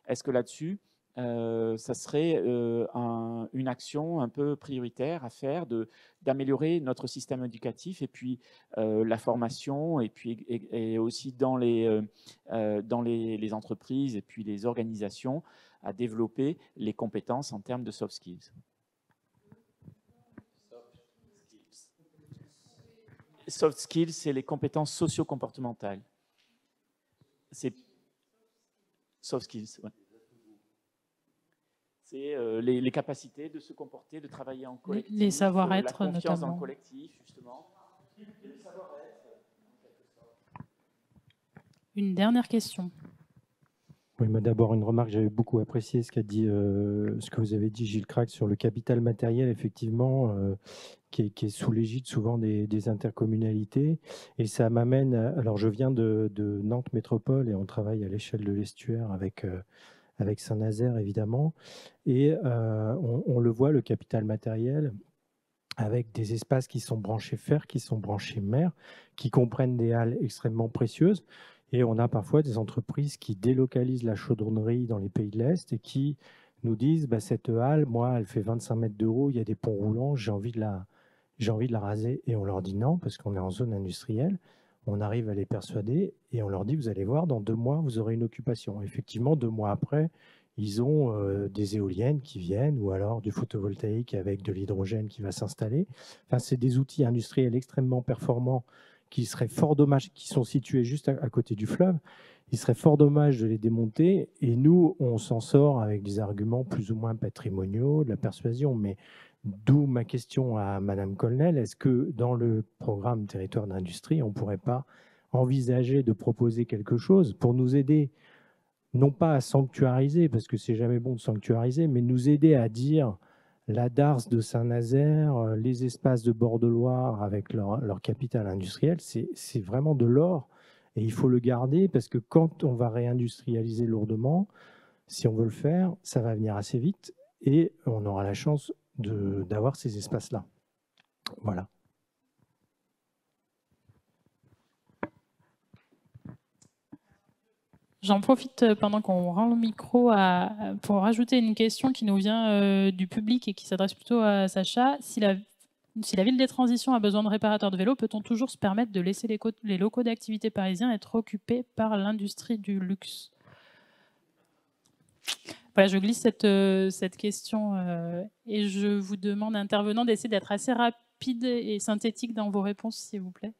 Est-ce que là-dessus, ça serait une action un peu prioritaire à faire d'améliorer notre système éducatif et puis la formation et aussi dans les entreprises et puis les organisations à développer les compétences en termes de soft skills? Soft skills, c'est les compétences socio-comportementales. C'est soft skills, ouais. C'est les capacités de se comporter, de travailler en collectif. Les savoir-être, la confiance notamment. dans le collectif, justement. Le savoir-être, en quelque sorte. une dernière question. Oui, mais d'abord une remarque, j'avais beaucoup apprécié ce que vous avez dit, Gilles Crac, sur le capital matériel, effectivement, qui est sous l'égide souvent des intercommunalités. Et ça m'amène, alors je viens de Nantes Métropole et on travaille à l'échelle de l'estuaire avec Saint-Nazaire, évidemment. Et on le voit, le capital matériel, avec des espaces qui sont branchés fer, qui sont branchés mer, qui comprennent des halles extrêmement précieuses. Et on a parfois des entreprises qui délocalisent la chaudronnerie dans les pays de l'Est et qui nous disent bah, cette halle, moi, elle fait 25 mètres de haut, il y a des ponts roulants, j'ai envie de la raser. Et on leur dit non, parce qu'on est en zone industrielle. On arrive à les persuader et on leur dit vous allez voir, dans 2 mois, vous aurez une occupation. Effectivement, 2 mois après, ils ont des éoliennes qui viennent ou alors du photovoltaïque avec de l'hydrogène qui va s'installer. Enfin, c'est des outils industriels extrêmement performants qui serait fort dommage, qui sont situés juste à côté du fleuve, il serait fort dommage de les démonter. Et nous, on s'en sort avec des arguments plus ou moins patrimoniaux, de la persuasion. Mais d'où ma question à Madame Colnel, est-ce que dans le programme Territoire d'industrie, on ne pourrait pas envisager de proposer quelque chose pour nous aider, non pas à sanctuariser, parce que c'est jamais bon de sanctuariser, mais nous aider à dire la Darse de Saint-Nazaire, les espaces de bord de Loire avec leur capital industriel, c'est vraiment de l'or et il faut le garder parce que quand on va réindustrialiser lourdement, si on veut le faire, ça va venir assez vite et on aura la chance d'avoir ces espaces-là. Voilà. J'en profite pendant qu'on rend le micro pour rajouter une question qui nous vient du public et qui s'adresse plutôt à Sacha. Si la ville des transitions a besoin de réparateurs de vélos, peut-on toujours se permettre de laisser les locaux d'activité parisiens être occupés par l'industrie du luxe? Voilà, je glisse cette question et je vous demande, intervenant, d'essayer d'être assez rapide et synthétique dans vos réponses, s'il vous plaît.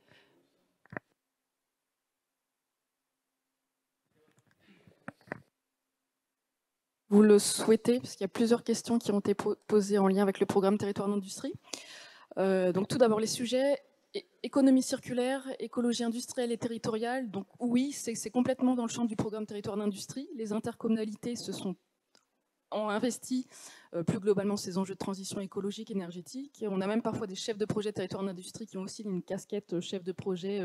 Vous le souhaitez, parce qu'il y a plusieurs questions qui ont été posées en lien avec le programme Territoire d'industrie. Donc tout d'abord les sujets, économie circulaire, écologie industrielle et territoriale. Donc oui, c'est complètement dans le champ du programme Territoire d'industrie. Les intercommunalités ont investi plus globalement ces enjeux de transition écologique, énergétique. Et on a même parfois des chefs de projet Territoire d'industrie qui ont aussi une casquette chef de projet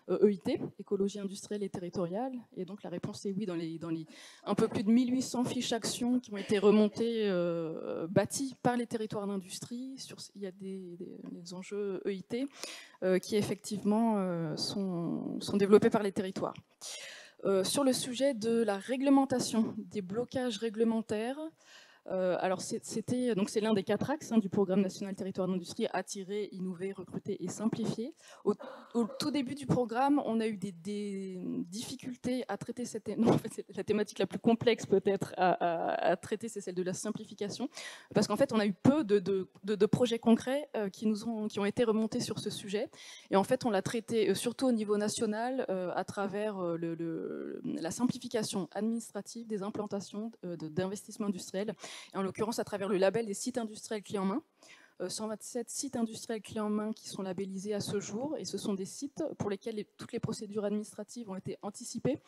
EIT, écologie industrielle et territoriale. Et donc la réponse est oui, dans les un peu plus de 1800 fiches actions qui ont été remontées, bâties par les territoires d'industrie. Il y a des enjeux EIT qui effectivement sont développés par les territoires. Sur le sujet de la réglementation, des blocages réglementaires, alors c'est l'un des 4 axes du programme national Territoire d'industrie, attirer, innover, recruter et simplifier. Au tout début du programme, on a eu des difficultés à traiter en fait, c'est la thématique la plus complexe peut-être à traiter, c'est celle de la simplification, parce qu'en fait on a eu peu de projets concrets qui ont été remontés sur ce sujet, et en fait on l'a traité surtout au niveau national à travers la simplification administrative des implantations d'investissements industriels, et en l'occurrence à travers le label des sites industriels clés en main. 127 sites industriels clés en main qui sont labellisés à ce jour, et ce sont des sites pour lesquels toutes les procédures administratives ont été anticipées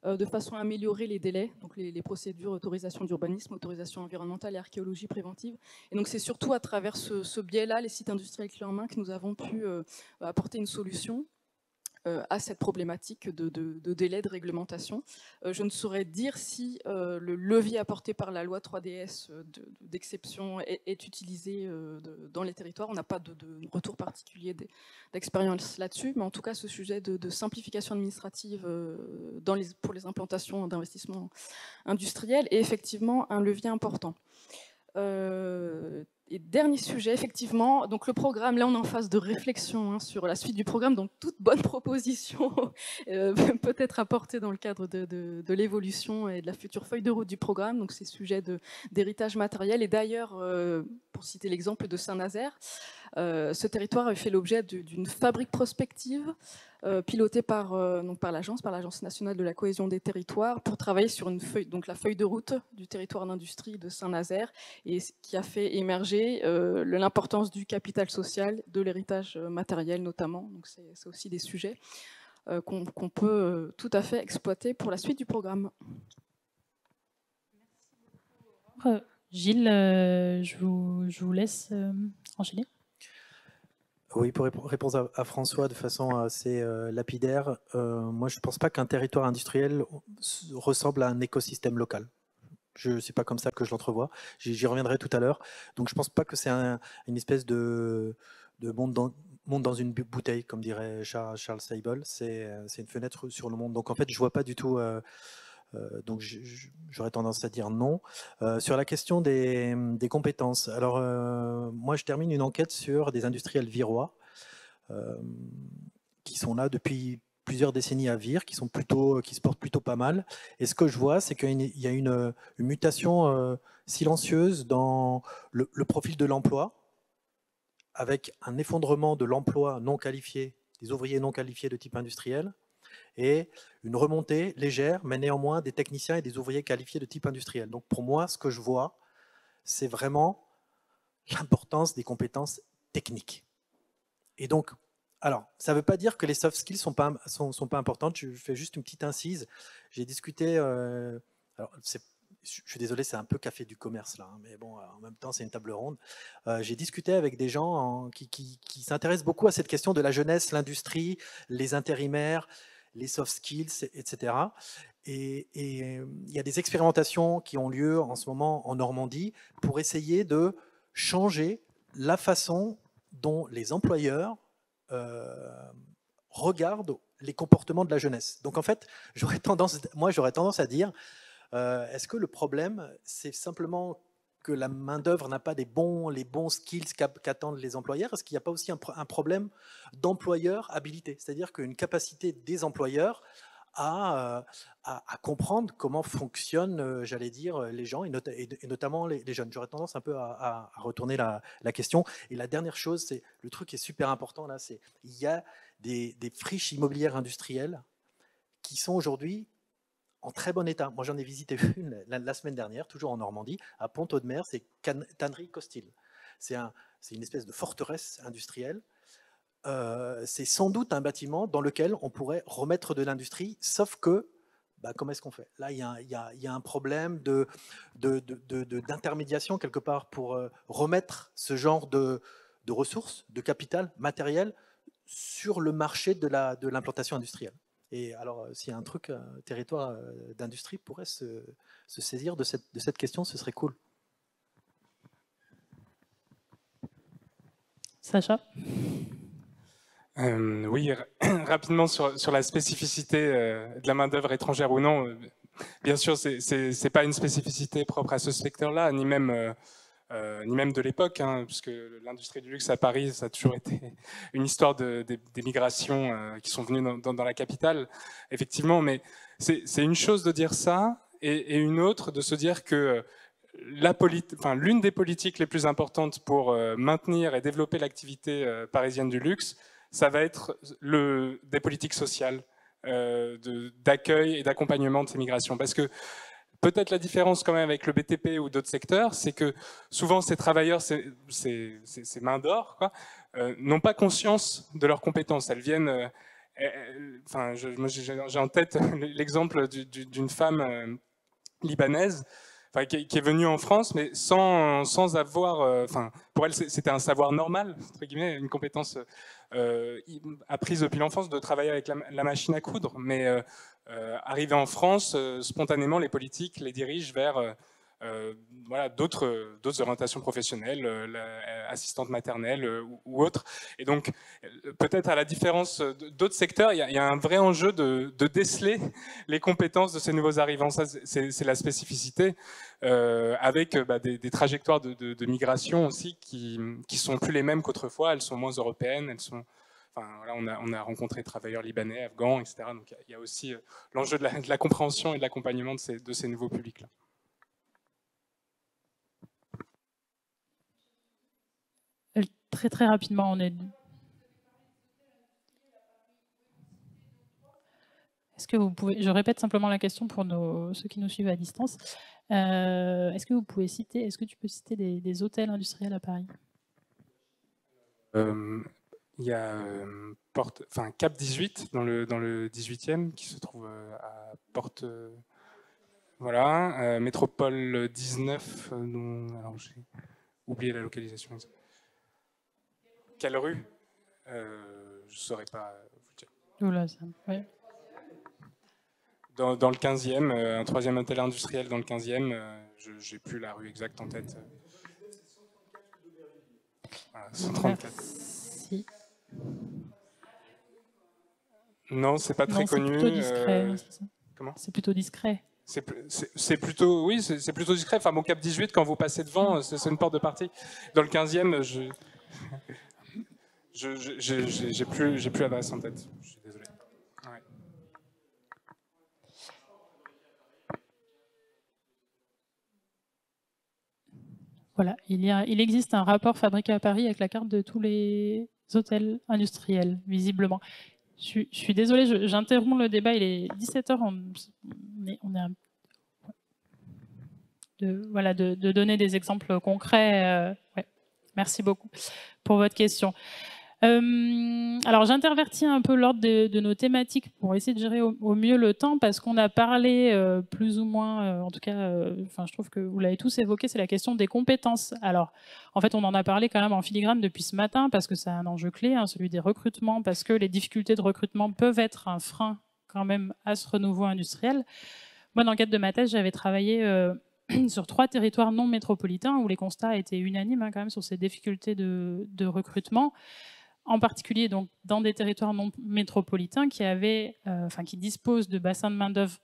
de façon à améliorer les délais, donc les procédures autorisation d'urbanisme, autorisation environnementale et archéologie préventive. Et donc c'est surtout à travers ce biais-là, les sites industriels clés en main, que nous avons pu apporter une solution à cette problématique de délai de réglementation. Je ne saurais dire si le levier apporté par la loi 3DS d'exception est utilisé dans les territoires. On n'a pas de retour particulier d'expérience là-dessus, mais en tout cas, ce sujet de simplification administrative pour les implantations d'investissements industriels est effectivement un levier important. Et dernier sujet, effectivement, donc le programme, là on est en phase de réflexion sur la suite du programme, donc toute bonne proposition peut être apportée dans le cadre de l'évolution et de la future feuille de route du programme, donc ces sujets d'héritage matériel. Et d'ailleurs, pour citer l'exemple de Saint-Nazaire, ce territoire a fait l'objet d'une fabrique prospective pilotée par l'Agence nationale de la cohésion des territoires, pour travailler sur la feuille de route du territoire d'industrie de Saint-Nazaire, et ce qui a fait émerger l'importance du capital social, de l'héritage matériel notamment. Donc c'est aussi des sujets qu'on peut tout à fait exploiter pour la suite du programme. Gilles, je vous laisse enchaîner. Oui, pour répondre à François de façon assez lapidaire, moi je ne pense pas qu'un territoire industriel ressemble à un écosystème local. C'est pas comme ça que je l'entrevois. J'y reviendrai tout à l'heure. Donc je ne pense pas que c'est une espèce de monde dans une bouteille, comme dirait Charles Seibel. C'est une fenêtre sur le monde. Donc en fait, je ne vois pas du tout... donc j'aurais tendance à dire non. Sur la question des compétences, alors moi je termine une enquête sur des industriels virois qui sont là depuis plusieurs décennies à Vire, qui se portent plutôt pas mal. Et ce que je vois, c'est qu'il y a une mutation silencieuse dans le profil de l'emploi, avec un effondrement de l'emploi non qualifié, des ouvriers non qualifiés de type industriel, et une remontée légère, mais néanmoins des techniciens et des ouvriers qualifiés de type industriel. Donc pour moi, ce que je vois, c'est vraiment l'importance des compétences techniques. Et donc, alors, ça ne veut pas dire que les soft skills ne sont pas importantes. Je fais juste une petite incise. J'ai discuté, alors je suis désolé, c'est un peu café du commerce là, hein, mais bon, en même temps, c'est une table ronde. J'ai discuté avec des gens qui s'intéressent beaucoup à cette question de la jeunesse, l'industrie, les intérimaires, les soft skills, etc. Et il y a des expérimentations qui ont lieu en ce moment en Normandie pour essayer de changer la façon dont les employeurs regardent les comportements de la jeunesse. Donc en fait, j'aurais tendance à dire, est-ce que le problème, c'est simplement que la main-d'œuvre n'a pas les bons skills qu'attendent les employeurs? Est-ce qu'il n'y a pas aussi un problème d'employeur habilité? C'est-à-dire qu'une capacité des employeurs à comprendre comment fonctionnent, j'allais dire, les gens, et notamment les jeunes. J'aurais tendance un peu à retourner la question. Et la dernière chose, c'est le truc qui est super important là, c'est il y a des friches immobilières industrielles qui sont aujourd'hui en très bon état. Moi, j'en ai visité une la semaine dernière, toujours en Normandie, à Pont-Audemer, c'est Tannery-Costil. C'est une espèce de forteresse industrielle. C'est sans doute un bâtiment dans lequel on pourrait remettre de l'industrie, sauf que, comment est-ce qu'on fait? Là, il y a un problème d'intermédiation quelque part pour remettre ce genre de ressources, de capital matériel sur le marché de l'implantation industrielle. Et alors, s'il y a un truc, un territoire d'industrie pourrait se saisir de cette question, ce serait cool. Sacha? Oui, rapidement sur la spécificité de la main-d'œuvre étrangère ou non. Bien sûr, c'est pas une spécificité propre à ce secteur-là, ni même de l'époque, hein, puisque l'industrie du luxe à Paris, ça a toujours été une histoire des migrations qui sont venues dans la capitale, effectivement. Mais c'est une chose de dire ça, et une autre de se dire que l'une des politiques les plus importantes pour maintenir et développer l'activité parisienne du luxe, ça va être des politiques sociales d'accueil et d'accompagnement de ces migrations. Parce que peut-être la différence quand même avec le BTP ou d'autres secteurs, c'est que souvent ces travailleurs, ces mains d'or, n'ont pas conscience de leurs compétences. Elles viennent... j'ai en tête l'exemple d'une femme libanaise qui est venue en France, mais sans avoir... pour elle, c'était un savoir normal, entre guillemets, une compétence apprise depuis l'enfance de travailler avec la machine à coudre. Mais arrivée en France, spontanément, les politiques les dirigent vers d'autres orientations professionnelles, assistante maternelle ou autres. Et donc, peut-être à la différence d'autres secteurs, il y a un vrai enjeu de déceler les compétences de ces nouveaux arrivants. Ça, c'est la spécificité, avec des trajectoires de migration aussi qui sont plus les mêmes qu'autrefois. Elles sont moins européennes, elles sont... on a rencontré travailleurs libanais, afghans, etc. Donc il y a aussi l'enjeu de la compréhension et de l'accompagnement de ces nouveaux publics-là. Très très rapidement, Est-ce que vous pouvez, je répète simplement la question pour ceux qui nous suivent à distance. Est-ce que tu peux citer des hôtels industriels à Paris? Il y a Cap 18 dans le 18e, qui se trouve à Porte... voilà, Métropole 19, alors j'ai oublié la localisation. Quelle rue je ne saurais pas vous dire. Oula, ça, ouais. Dans le 15e, un troisième hôtel industriel dans le 15e, je n'ai plus la rue exacte en tête. Voilà, 134. Merci. Non, c'est pas très connu. C'est plutôt discret. Comment ? C'est plutôt discret. C'est plutôt, oui, c'est plutôt discret. Enfin, bon, Cap 18, quand vous passez devant, c'est une porte de partie. Dans le 15e, j'ai plus l'adresse en tête. Je suis désolé. Ouais. Voilà, il existe un rapport fabriqué à Paris avec la carte de tous les hôtels industriels, visiblement. Je suis désolée, j'interromps le débat, il est 17h, on est de donner des exemples concrets. Ouais. Merci beaucoup pour votre question. Alors j'intervertis un peu l'ordre de nos thématiques pour essayer de gérer au mieux le temps, parce qu'on a parlé plus ou moins, en tout cas, je trouve que vous l'avez tous évoqué, c'est la question des compétences. Alors en fait on en a parlé quand même en filigrane depuis ce matin, parce que c'est un enjeu clé, hein, celui des recrutements, parce que les difficultés de recrutement peuvent être un frein quand même à ce renouveau industriel. Moi dans le cadre de ma thèse, j'avais travaillé sur 3 territoires non métropolitains où les constats étaient unanimes, hein, quand même sur ces difficultés de recrutement. En particulier donc, dans des territoires non métropolitains qui disposent de bassins de main-d'œuvre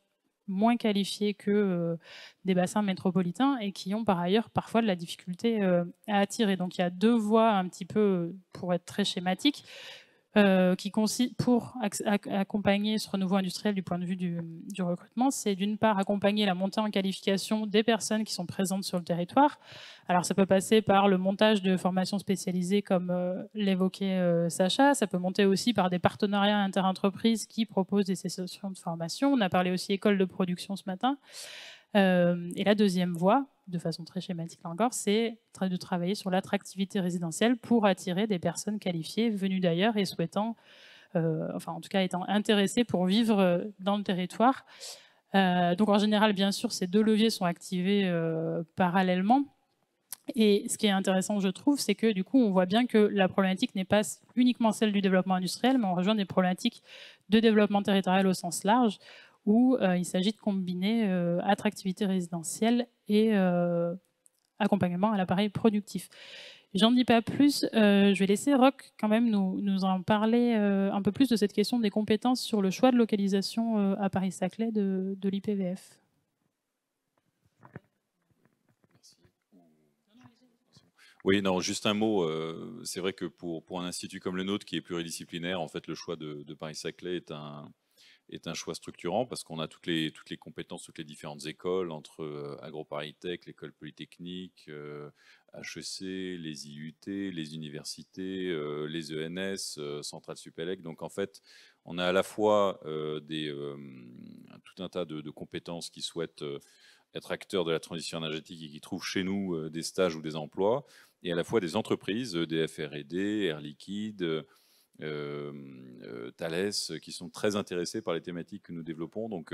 moins qualifiés que des bassins métropolitains et qui ont par ailleurs parfois de la difficulté à attirer. Donc il y a 2 voies un petit peu, pour être très schématique, pour accompagner ce renouveau industriel du point de vue du recrutement. C'est d'une part accompagner la montée en qualification des personnes qui sont présentes sur le territoire. Alors ça peut passer par le montage de formations spécialisées comme l'évoquait Sacha, ça peut monter aussi par des partenariats interentreprises qui proposent des sessions de formation. On a parlé aussi école de production ce matin. Et la deuxième voie, de façon très schématique là encore, c'est de travailler sur l'attractivité résidentielle pour attirer des personnes qualifiées venues d'ailleurs et souhaitant, en tout cas étant intéressées pour vivre dans le territoire. Donc en général, bien sûr, ces 2 leviers sont activés parallèlement. Et ce qui est intéressant, je trouve, c'est que du coup, on voit bien que la problématique n'est pas uniquement celle du développement industriel, mais on rejoint des problématiques de développement territorial au sens large, où il s'agit de combiner attractivité résidentielle et accompagnement à l'appareil productif. J'en dis pas plus, je vais laisser Roch quand même nous en parler un peu plus de cette question des compétences sur le choix de localisation à Paris-Saclay de l'IPVF. Oui, non, juste un mot. C'est vrai que pour un institut comme le nôtre, qui est pluridisciplinaire, en fait, le choix de Paris-Saclay est un choix structurant, parce qu'on a toutes les compétences, toutes les différentes écoles, entre AgroParisTech, l'école polytechnique, HEC, les IUT, les universités, les ENS, Centrale Supélec. Donc en fait, on a à la fois tout un tas de compétences qui souhaitent être acteurs de la transition énergétique et qui trouvent chez nous des stages ou des emplois, et à la fois des entreprises, des FR&D, Air Liquide, Thales, qui sont très intéressés par les thématiques que nous développons. Donc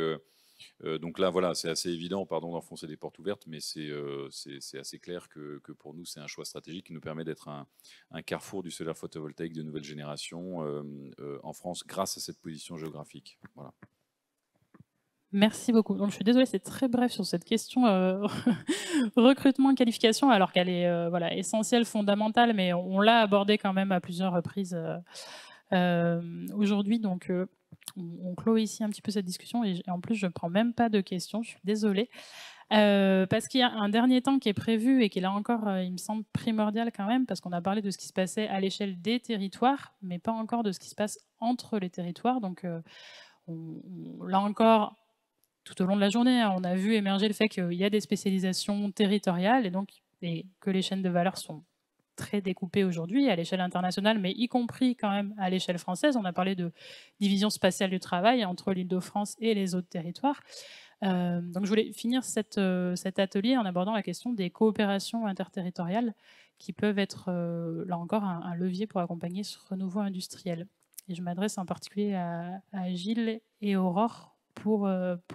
là, voilà, c'est assez évident, pardon d'enfoncer des portes ouvertes, mais c'est assez clair que pour nous, c'est un choix stratégique qui nous permet d'être un carrefour du solaire photovoltaïque de nouvelle génération en France, grâce à cette position géographique. Voilà. Merci beaucoup. Donc, je suis désolée, c'est très bref sur cette question recrutement, qualification, alors qu'elle est essentielle, fondamentale, mais on l'a abordée quand même à plusieurs reprises aujourd'hui. Donc, on clôt ici un petit peu cette discussion, et en plus, je ne prends même pas de questions, je suis désolée. Parce qu'il y a un dernier temps qui est prévu et qui est là encore, il me semble, primordial quand même, parce qu'on a parlé de ce qui se passait à l'échelle des territoires, mais pas encore de ce qui se passe entre les territoires. Donc, là encore, tout au long de la journée, on a vu émerger le fait qu'il y a des spécialisations territoriales et que les chaînes de valeur sont très découpées aujourd'hui à l'échelle internationale, mais y compris quand même à l'échelle française. On a parlé de division spatiale du travail entre l'Île-de-France et les autres territoires. Donc je voulais finir cet atelier en abordant la question des coopérations interterritoriales qui peuvent être, là encore, un levier pour accompagner ce renouveau industriel. Et je m'adresse en particulier à Gilles et Aurore pour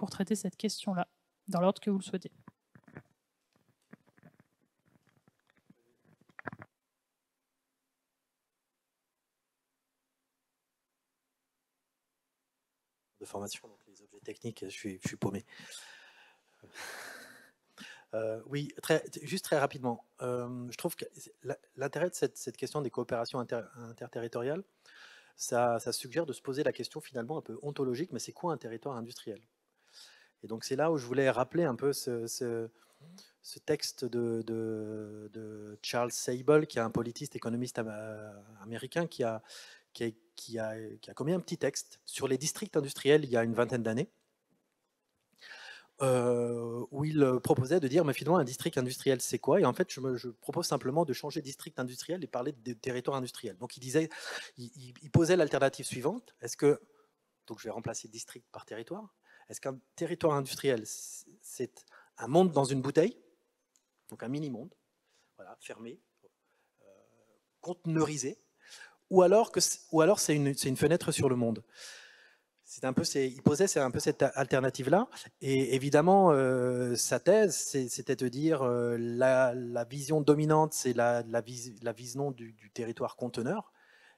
traiter cette question-là, dans l'ordre que vous le souhaitez. De formation, donc les objets techniques, je suis paumé. Oui, juste très rapidement. Je trouve que l'intérêt de cette question des coopérations interterritoriales, ça suggère de se poser la question finalement un peu ontologique, mais c'est quoi un territoire industriel? Et donc c'est là où je voulais rappeler un peu ce texte de Charles Sable, qui est un politiste économiste américain, qui a commis un petit texte sur les districts industriels il y a une vingtaine d'années, où il proposait de dire, mais finalement, un district industriel, c'est quoi? Et en fait, je propose simplement de changer district industriel et parler de territoire industriel. Donc, il posait l'alternative suivante. Est-ce que, donc je vais remplacer district par territoire, est-ce qu'un territoire industriel, c'est un monde dans une bouteille, donc un mini-monde, voilà, fermé, conteneurisé, ou alors c'est une fenêtre sur le monde? Il posait un peu cette alternative-là, et évidemment, sa thèse, c'était de dire la vision dominante, c'est la vision du territoire conteneur,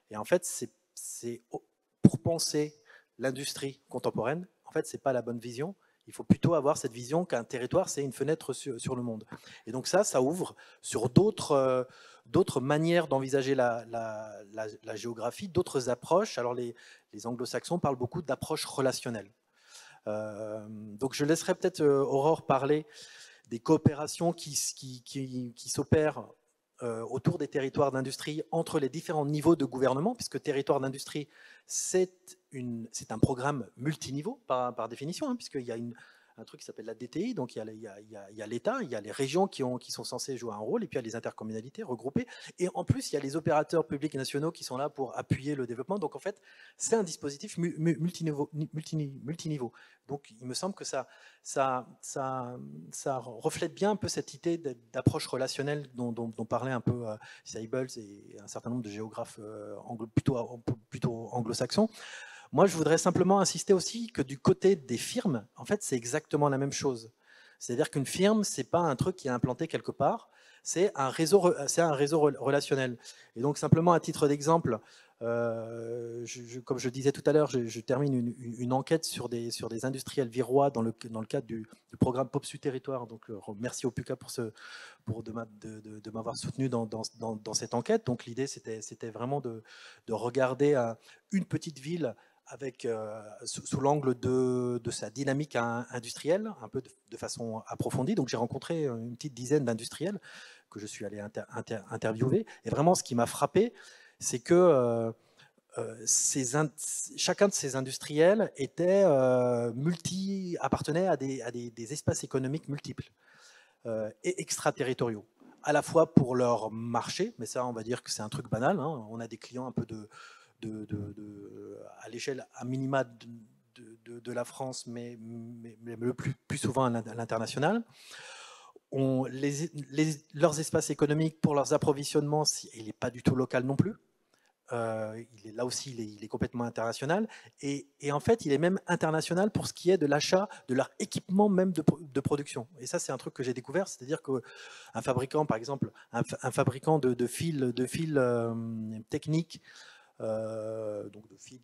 et en fait, c'est pour penser l'industrie contemporaine, en fait, c'est pas la bonne vision. Il faut plutôt avoir cette vision qu'un territoire, c'est une fenêtre sur le monde. Et donc ça ouvre sur d'autres manières d'envisager la géographie, d'autres approches. Alors les anglo-saxons parlent beaucoup d'approche relationnelle. Donc je laisserai peut-être Aurore parler des coopérations qui s'opèrent autour des territoires d'industrie entre les différents niveaux de gouvernement, puisque territoire d'industrie, c'est un programme multiniveau par définition, hein, puisqu'il y a un truc qui s'appelle la DTI, donc il y a l'État, il y a les régions qui sont censées jouer un rôle, et puis il y a les intercommunalités regroupées, et en plus il y a les opérateurs publics et nationaux qui sont là pour appuyer le développement. Donc en fait c'est un dispositif multiniveau. Donc il me semble que ça reflète bien un peu cette idée d'approche relationnelle dont parlait un peu Seibles et un certain nombre de géographes plutôt anglo-saxons. Moi, je voudrais simplement insister aussi que du côté des firmes, en fait, c'est exactement la même chose. C'est-à-dire qu'une firme, c'est pas un truc qui est implanté quelque part, c'est un réseau relationnel. Et donc, simplement à titre d'exemple, comme je disais tout à l'heure, je termine une enquête sur des industriels virois dans le cadre du programme POPSU Territoire. Donc, merci au PUCA de m'avoir soutenu dans cette enquête. Donc, l'idée, c'était vraiment de regarder une petite ville avec, sous l'angle de sa dynamique industrielle, un peu de façon approfondie. Donc j'ai rencontré une petite dizaine d'industriels que je suis allé interviewer. Et vraiment, ce qui m'a frappé, c'est que chacun de ces industriels appartenait à des espaces économiques multiples et extraterritoriaux. À la fois pour leur marché, mais ça, on va dire que c'est un truc banal, hein. On a des clients un peu à l'échelle à minima de la France, mais le plus souvent à l'international. Leurs espaces économiques pour leurs approvisionnements, il n'est pas du tout local non plus. Là aussi, il est complètement international. Et en fait, il est même international pour ce qui est de l'achat de leur équipement même de production. Et ça, c'est un truc que j'ai découvert. C'est-à-dire qu'un fabricant, par exemple, un fabricant de fils techniques, donc de fils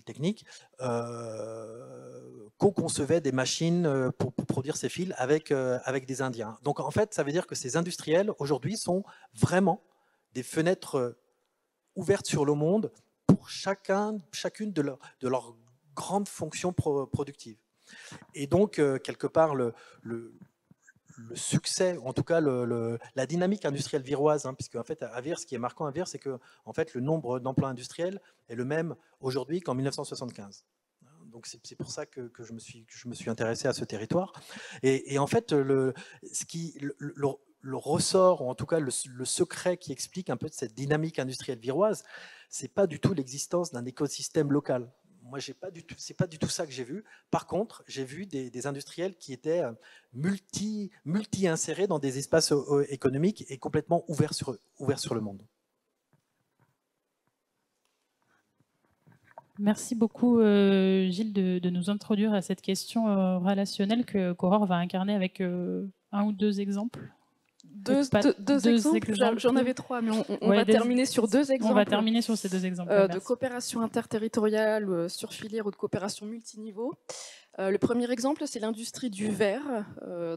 techniques, co-concevait des machines pour produire ces fils avec des Indiens. Donc en fait, ça veut dire que ces industriels, aujourd'hui, sont vraiment des fenêtres ouvertes sur le monde pour chacune de leurs grandes fonctions productives. Et donc, quelque part, le succès, en tout cas la dynamique industrielle viroise, hein, puisque en fait à Vire, ce qui est marquant à Vire, c'est que en fait le nombre d'emplois industriels est le même aujourd'hui qu'en 1975. Donc c'est pour ça que je me suis intéressé à ce territoire. Et en fait le ressort, ou en tout cas le secret qui explique un peu de cette dynamique industrielle viroise, c'est pas du tout l'existence d'un écosystème local. Moi, c'est pas du tout ça que j'ai vu. Par contre, j'ai vu des industriels qui étaient multi-insérés dans des espaces économiques et complètement ouverts sur le monde. Merci beaucoup, Gilles, de nous introduire à cette question relationnelle qu'Aurore va incarner avec un ou deux exemples. Deux exemples. J'en avais trois, mais on va terminer sur deux exemples. On va terminer sur ces deux exemples. De coopération interterritoriale sur filière ou de coopération multiniveau. Le premier exemple, c'est l'industrie du verre.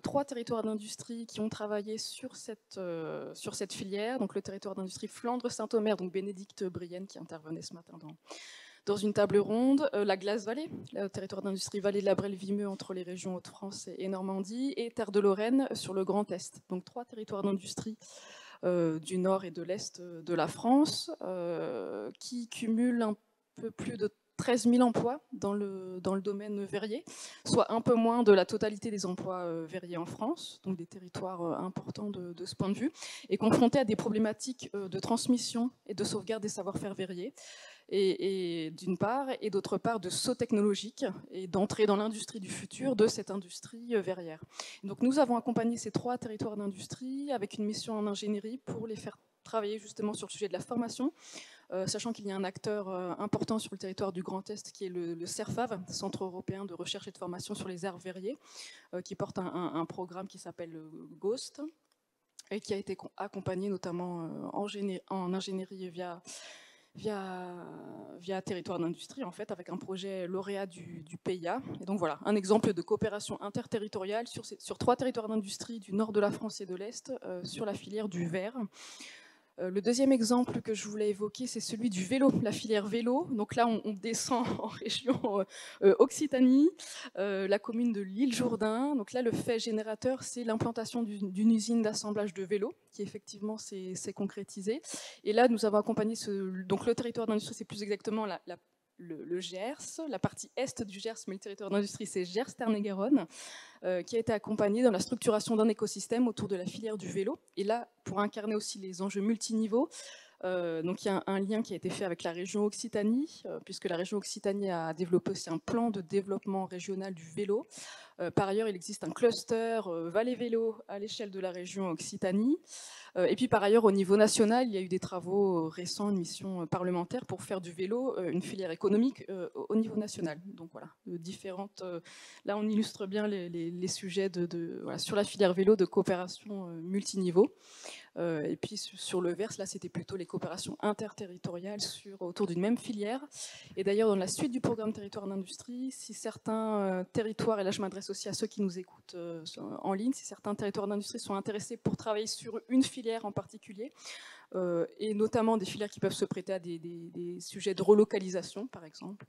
3 territoires d'industrie qui ont travaillé sur cette filière. Donc le territoire d'industrie Flandre-Saint-Omer, donc Bénédicte Brienne qui intervenait ce matin dans une table ronde, la Glace Vallée, le territoire d'industrie Vallée de la Brelle-Vimeux entre les régions Hauts-de-France et Normandie, et Terre de Lorraine sur le Grand Est. Donc 3 territoires d'industrie du nord et de l'est de la France qui cumulent un peu plus de 13 000 emplois dans le domaine verrier, soit un peu moins de la totalité des emplois verriers en France, donc des territoires importants de ce point de vue, et confrontés à des problématiques de transmission et de sauvegarde des savoir-faire verriers, et d'une part, et d'autre part de saut technologique et d'entrée dans l'industrie du futur de cette industrie verrière. Donc nous avons accompagné ces 3 territoires d'industrie avec une mission en ingénierie pour les faire travailler justement sur le sujet de la formation, sachant qu'il y a un acteur important sur le territoire du Grand Est qui est le CERFAV, Centre européen de recherche et de formation sur les arts verriers, qui porte un programme qui s'appelle GHOST et qui a été accompagné notamment en ingénierie via territoire d'industrie, en fait, avec un projet lauréat du PIA. Et donc voilà, un exemple de coopération interterritoriale sur 3 territoires d'industrie du nord de la France et de l'Est sur la filière du verre. Le deuxième exemple que je voulais évoquer, c'est celui du vélo, la filière vélo. Donc là, on descend en région Occitanie, la commune de l'Île-Jourdain. Donc là, le fait générateur, c'est l'implantation d'une usine d'assemblage de vélos, qui effectivement s'est concrétisée. Et là, nous avons accompagné donc le territoire d'industrie, c'est plus exactement le Gers, la partie est du Gers, mais le territoire d'industrie, c'est Gers-Tarn-et-Garonne, qui a été accompagné dans la structuration d'un écosystème autour de la filière du vélo. Et là, pour incarner aussi les enjeux multiniveaux, donc il y a un lien qui a été fait avec la région Occitanie, puisque la région Occitanie a développé aussi un plan de développement régional du vélo. Par ailleurs, il existe un cluster Vallée Vélo à l'échelle de la région Occitanie. Et puis par ailleurs, au niveau national, il y a eu des travaux récents, une mission parlementaire pour faire du vélo une filière économique au niveau national. Donc voilà, différentes. Là, on illustre bien les sujets voilà, sur la filière vélo de coopération multiniveau. Et puis sur le verse, là, c'était plutôt les coopérations interterritoriales autour d'une même filière. Et d'ailleurs, dans la suite du programme Territoire d'industrie, si certains territoires, et là je m'adresse aussi à ceux qui nous écoutent en ligne, si certains territoires d'industrie sont intéressés pour travailler sur une filière en particulier, et notamment des filières qui peuvent se prêter à des sujets de relocalisation, par exemple,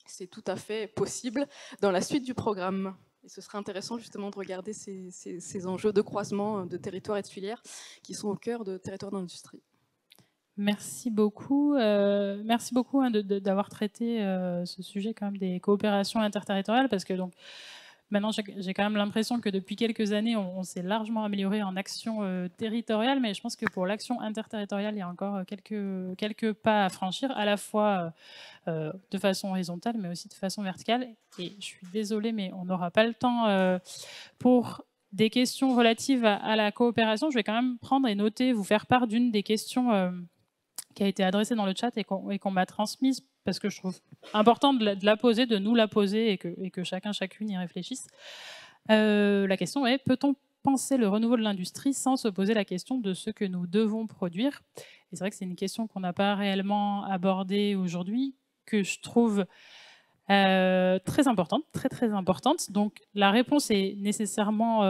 c'est tout à fait possible dans la suite du programme. Et ce serait intéressant justement de regarder ces enjeux de croisement de territoires et de filières qui sont au cœur de territoires d'industrie. Merci beaucoup. Merci beaucoup d'avoir traité ce sujet quand même des coopérations interterritoriales, parce que donc maintenant j'ai quand même l'impression que depuis quelques années on s'est largement amélioré en action territoriale, mais je pense que pour l'action interterritoriale il y a encore quelques pas à franchir, à la fois de façon horizontale mais aussi de façon verticale. Et je suis désolée mais on n'aura pas le temps pour des questions relatives à la coopération. Je vais quand même prendre et noter, vous faire part d'une des questions qui a été adressée dans le chat et qu'on m'a transmise, parce que je trouve important de la poser, de nous la poser, et que chacune y réfléchisse. La question est, peut-on penser le renouveau de l'industrie sans se poser la question de ce que nous devons produire? Et c'est vrai que c'est une question qu'on n'a pas réellement abordée aujourd'hui, que je trouve très importante, très importante. Donc la réponse est nécessairement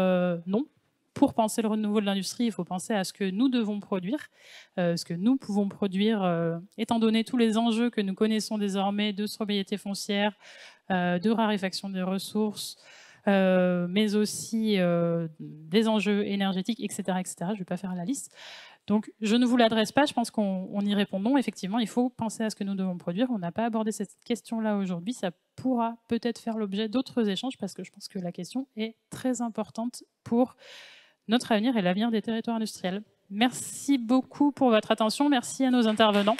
non. Pour penser le renouveau de l'industrie, il faut penser à ce que nous devons produire, ce que nous pouvons produire, étant donné tous les enjeux que nous connaissons désormais de sobriété foncière, de raréfaction des ressources, mais aussi des enjeux énergétiques, etc. etc. Je ne vais pas faire la liste. Donc, je ne vous l'adresse pas, je pense qu'on y répond non. Effectivement, il faut penser à ce que nous devons produire. On n'a pas abordé cette question-là aujourd'hui. Ça pourra peut-être faire l'objet d'autres échanges, parce que je pense que la question est très importante pour notre avenir et l'avenir des territoires industriels. Merci beaucoup pour votre attention. Merci à nos intervenants.